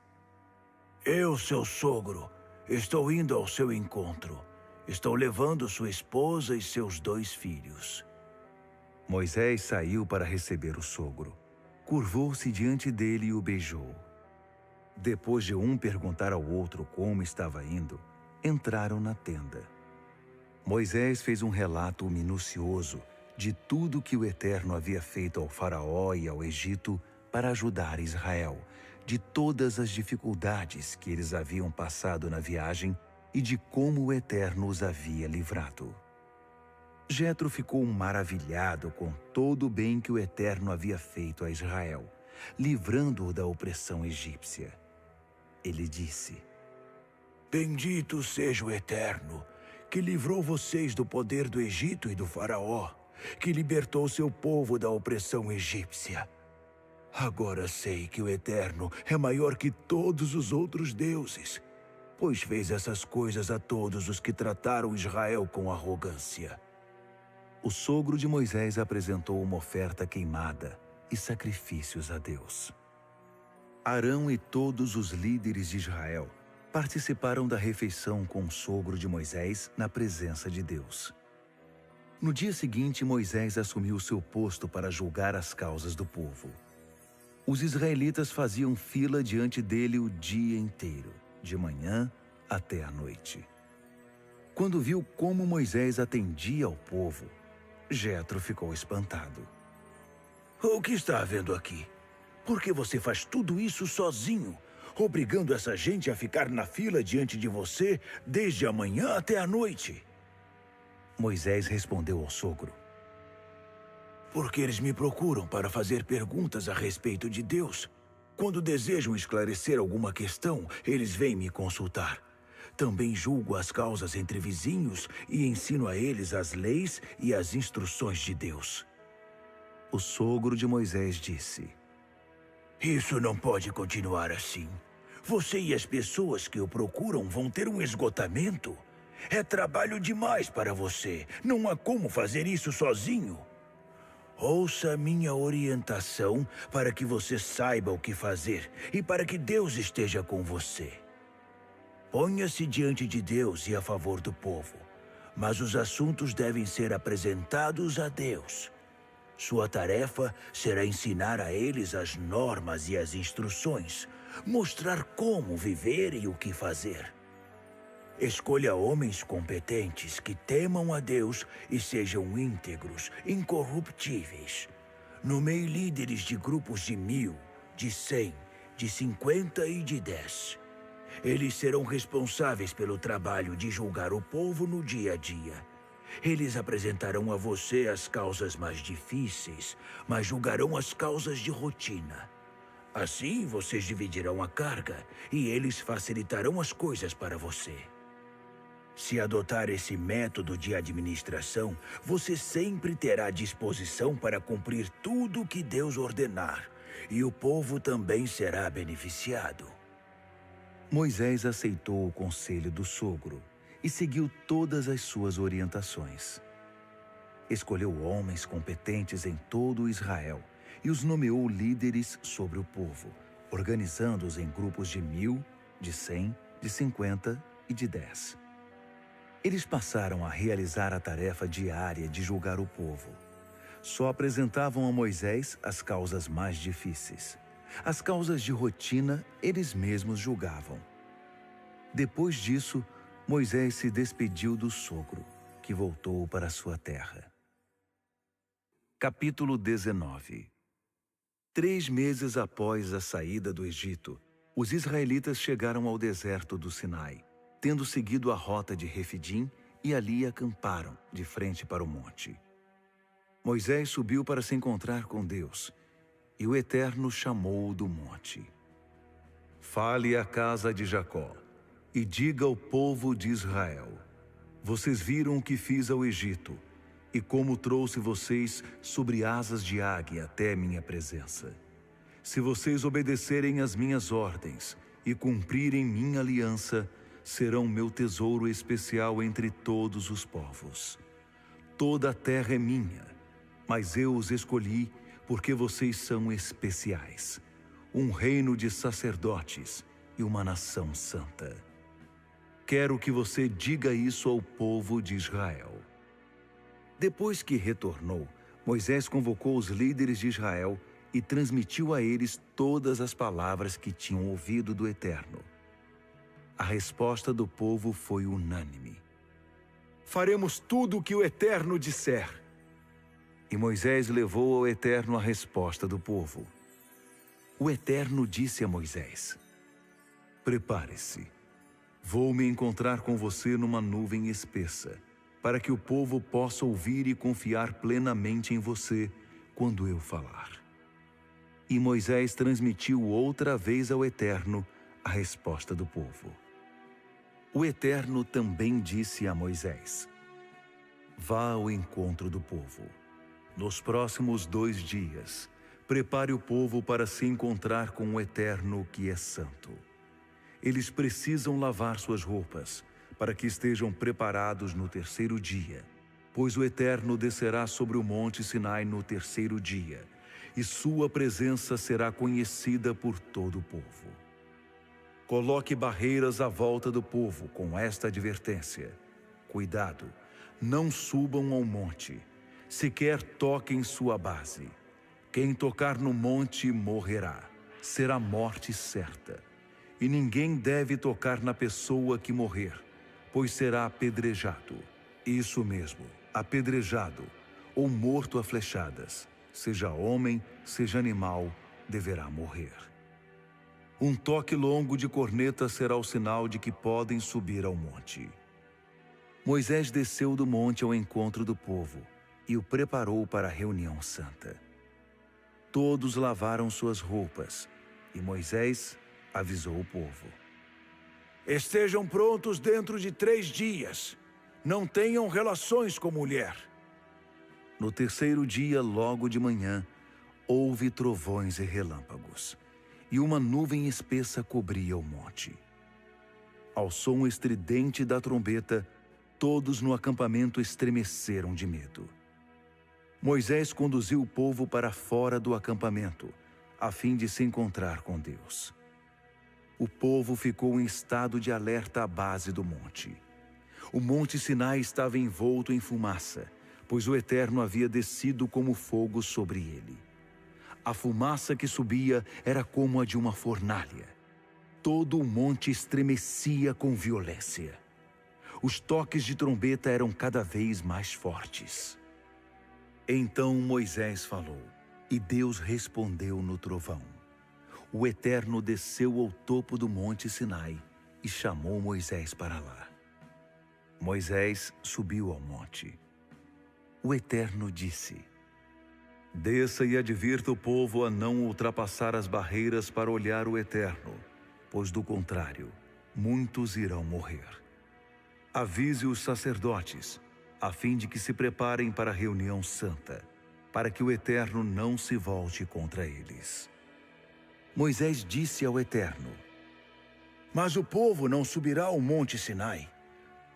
Eu, seu sogro, estou indo ao seu encontro. Estou levando sua esposa e seus 2 filhos. Moisés saiu para receber o sogro. Curvou-se diante dele e o beijou. Depois de um perguntar ao outro como estava indo, entraram na tenda. Moisés fez um relato minucioso de tudo que o Eterno havia feito ao faraó e ao Egito para ajudar Israel, de todas as dificuldades que eles haviam passado na viagem e de como o Eterno os havia livrado. Jetro ficou maravilhado com todo o bem que o Eterno havia feito a Israel, livrando-o da opressão egípcia. Ele disse: Bendito seja o Eterno, que livrou vocês do poder do Egito e do faraó, que libertou seu povo da opressão egípcia. Agora sei que o Eterno é maior que todos os outros deuses, pois fez essas coisas a todos os que trataram Israel com arrogância. O sogro de Moisés apresentou uma oferta queimada e sacrifícios a Deus. Arão e todos os líderes de Israel participaram da refeição com o sogro de Moisés na presença de Deus. No dia seguinte, Moisés assumiu seu posto para julgar as causas do povo. Os israelitas faziam fila diante dele o dia inteiro, de manhã até a noite. Quando viu como Moisés atendia ao povo, Jetro ficou espantado. O que está havendo aqui? Por que você faz tudo isso sozinho, obrigando essa gente a ficar na fila diante de você desde a manhã até a noite? Moisés respondeu ao sogro: Porque eles me procuram para fazer perguntas a respeito de Deus. Quando desejam esclarecer alguma questão, eles vêm me consultar. Também julgo as causas entre vizinhos e ensino a eles as leis e as instruções de Deus. O sogro de Moisés disse: Isso não pode continuar assim. Você e as pessoas que o procuram vão ter um esgotamento. É trabalho demais para você. Não há como fazer isso sozinho. Ouça minha orientação para que você saiba o que fazer e para que Deus esteja com você. Ponha-se diante de Deus e a favor do povo, mas os assuntos devem ser apresentados a Deus. Sua tarefa será ensinar a eles as normas e as instruções, mostrar como viver e o que fazer. Escolha homens competentes que temam a Deus e sejam íntegros, incorruptíveis. Nomeie líderes de grupos de 1000, de 100, de 50 e de 10. Eles serão responsáveis pelo trabalho de julgar o povo no dia a dia. Eles apresentarão a você as causas mais difíceis, mas julgarão as causas de rotina. Assim, vocês dividirão a carga e eles facilitarão as coisas para você. Se adotar esse método de administração, você sempre terá disposição para cumprir tudo o que Deus ordenar, e o povo também será beneficiado. Moisés aceitou o conselho do sogro e seguiu todas as suas orientações. Escolheu homens competentes em todo Israel e os nomeou líderes sobre o povo, organizando-os em grupos de 1000, de 100, de 50 e de 10. Eles passaram a realizar a tarefa diária de julgar o povo. Só apresentavam a Moisés as causas mais difíceis. As causas de rotina eles mesmos julgavam. Depois disso, Moisés se despediu do sogro, que voltou para sua terra. Capítulo 19. 3 meses após a saída do Egito, os israelitas chegaram ao deserto do Sinai, tendo seguido a rota de Refidim, e ali acamparam, de frente para o monte. Moisés subiu para se encontrar com Deus, e o Eterno chamou-o do monte. Fale à casa de Jacó, e diga ao povo de Israel: vocês viram o que fiz ao Egito, e como trouxe vocês sobre asas de águia até minha presença. Se vocês obedecerem às minhas ordens e cumprirem minha aliança, serão meu tesouro especial entre todos os povos. Toda a terra é minha, mas eu os escolhi porque vocês são especiais, um reino de sacerdotes e uma nação santa. Quero que você diga isso ao povo de Israel. Depois que retornou, Moisés convocou os líderes de Israel e transmitiu a eles todas as palavras que tinham ouvido do Eterno. A resposta do povo foi unânime: faremos tudo o que o Eterno disser. E Moisés levou ao Eterno a resposta do povo. O Eterno disse a Moisés: prepare-se, vou me encontrar com você numa nuvem espessa, para que o povo possa ouvir e confiar plenamente em você quando eu falar. E Moisés transmitiu outra vez ao Eterno a resposta do povo. O Eterno também disse a Moisés: vá ao encontro do povo. Nos próximos 2 dias, prepare o povo para se encontrar com o Eterno, que é santo. Eles precisam lavar suas roupas, para que estejam preparados no 3º dia, pois o Eterno descerá sobre o monte Sinai no 3º dia, e sua presença será conhecida por todo o povo. Coloque barreiras à volta do povo com esta advertência: cuidado, não subam ao monte, sequer toquem sua base. Quem tocar no monte morrerá, será morte certa. E ninguém deve tocar na pessoa que morrer, pois será apedrejado. Isso mesmo, apedrejado, ou morto a flechadas. Seja homem, seja animal, deverá morrer. Um toque longo de corneta será o sinal de que podem subir ao monte. Moisés desceu do monte ao encontro do povo e o preparou para a reunião santa. Todos lavaram suas roupas, e Moisés avisou o povo: estejam prontos dentro de 3 dias. Não tenham relações com mulher. No 3º dia, logo de manhã, houve trovões e relâmpagos, e uma nuvem espessa cobria o monte. Ao som estridente da trombeta, todos no acampamento estremeceram de medo. Moisés conduziu o povo para fora do acampamento, a fim de se encontrar com Deus. O povo ficou em estado de alerta à base do monte. O monte Sinai estava envolto em fumaça, pois o Eterno havia descido como fogo sobre ele. A fumaça que subia era como a de uma fornalha. Todo o monte estremecia com violência. Os toques de trombeta eram cada vez mais fortes. Então Moisés falou, e Deus respondeu no trovão. O Eterno desceu ao topo do monte Sinai e chamou Moisés para lá. Moisés subiu ao monte. O Eterno disse: desça e advirta o povo a não ultrapassar as barreiras para olhar o Eterno, pois do contrário, muitos irão morrer. Avise os sacerdotes, a fim de que se preparem para a reunião santa, para que o Eterno não se volte contra eles. Moisés disse ao Eterno: mas o povo não subirá ao monte Sinai.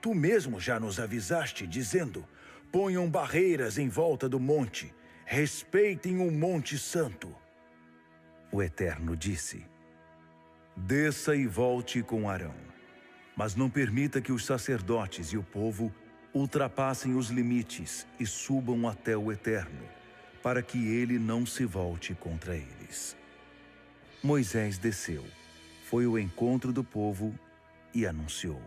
Tu mesmo já nos avisaste, dizendo: ponham barreiras em volta do monte, respeitem o monte santo. O Eterno disse: desça e volte com Arão, mas não permita que os sacerdotes e o povo ultrapassem os limites e subam até o Eterno, para que ele não se volte contra eles. Moisés desceu, foi ao encontro do povo e anunciou.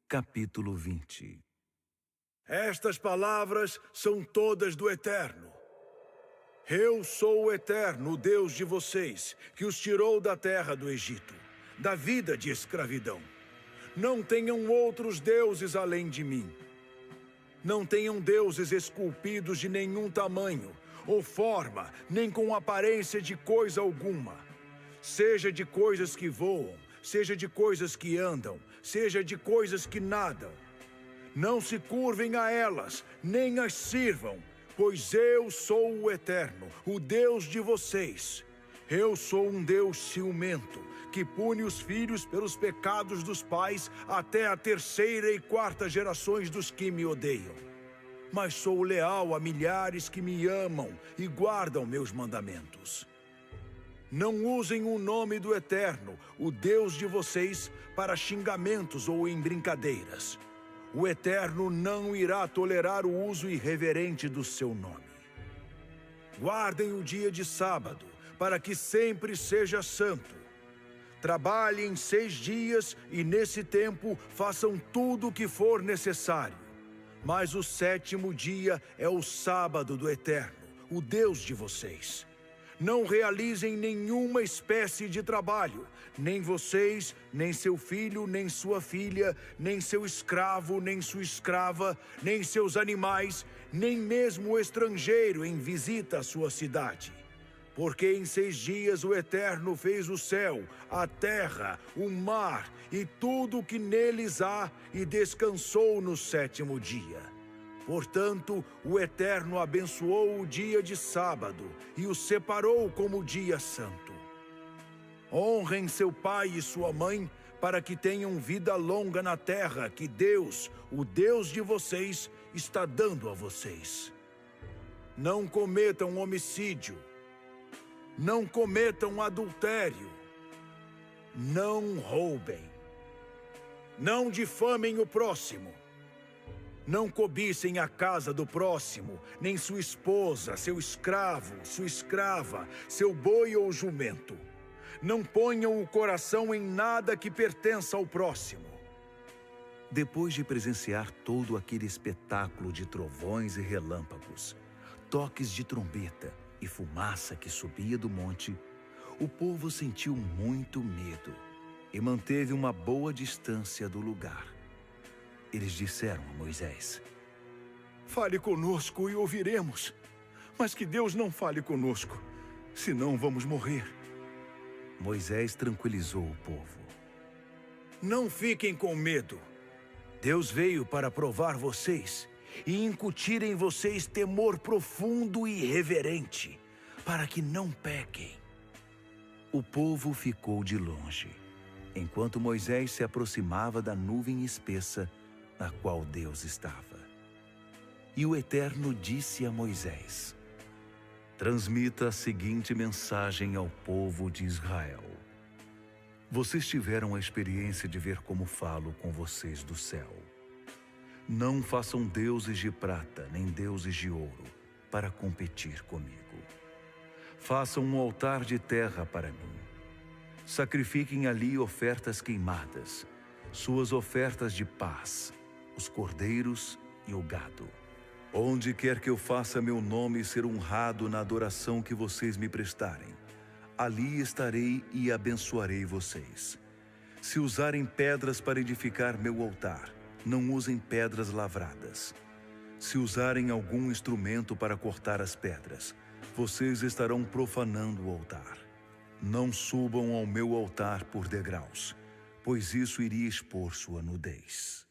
Capítulo 20. Estas palavras são todas do Eterno. Eu sou o Eterno, o Deus de vocês, que os tirou da terra do Egito, da vida de escravidão. Não tenham outros deuses além de mim. Não tenham deuses esculpidos de nenhum tamanho, ou forma, nem com aparência de coisa alguma. Seja de coisas que voam, seja de coisas que andam, seja de coisas que nadam. Não se curvem a elas, nem as sirvam, pois eu sou o Eterno, o Deus de vocês. Eu sou um Deus ciumento, que pune os filhos pelos pecados dos pais até a 3ª e 4ª gerações dos que me odeiam. Mas sou leal a milhares que me amam e guardam meus mandamentos. Não usem o nome do Eterno, o Deus de vocês, para xingamentos ou em brincadeiras. O Eterno não irá tolerar o uso irreverente do seu nome. Guardem o dia de sábado, para que sempre seja santo. Trabalhem 6 dias e nesse tempo façam tudo o que for necessário. Mas o 7º dia é o sábado do Eterno, o Deus de vocês. Não realizem nenhuma espécie de trabalho, nem vocês, nem seu filho, nem sua filha, nem seu escravo, nem sua escrava, nem seus animais, nem mesmo o estrangeiro em visita à sua cidade. Porque em 6 dias o Eterno fez o céu, a terra, o mar e tudo o que neles há, e descansou no 7º dia. Portanto, o Eterno abençoou o dia de sábado e o separou como dia santo. Honrem seu pai e sua mãe, para que tenham vida longa na terra que Deus, o Deus de vocês, está dando a vocês. Não cometam homicídio. Não cometam adultério. Não roubem. Não difamem o próximo. Não cobicem a casa do próximo, nem sua esposa, seu escravo, sua escrava, seu boi ou jumento. Não ponham o coração em nada que pertença ao próximo. Depois de presenciar todo aquele espetáculo de trovões e relâmpagos, toques de trombeta e fumaça que subia do monte, o povo sentiu muito medo e manteve uma boa distância do lugar. Eles disseram a Moisés: Fale conosco e ouviremos, mas que Deus não fale conosco, senão vamos morrer. Moisés tranquilizou o povo. Não fiquem com medo. Deus veio para provar vocês e incutir em vocês temor profundo e reverente, para que não pequem. O povo ficou de longe, enquanto Moisés se aproximava da nuvem espessa na qual Deus estava. E o Eterno disse a Moisés: transmita a seguinte mensagem ao povo de Israel. Vocês tiveram a experiência de ver como falo com vocês do céu. Não façam deuses de prata nem deuses de ouro para competir comigo. Façam um altar de terra para mim. Sacrifiquem ali ofertas queimadas, suas ofertas de paz, os cordeiros e o gado. Onde quer que eu faça meu nome ser honrado na adoração que vocês me prestarem, ali estarei e abençoarei vocês. Se usarem pedras para edificar meu altar, não usem pedras lavradas. Se usarem algum instrumento para cortar as pedras, vocês estarão profanando o altar. Não subam ao meu altar por degraus, pois isso iria expor sua nudez.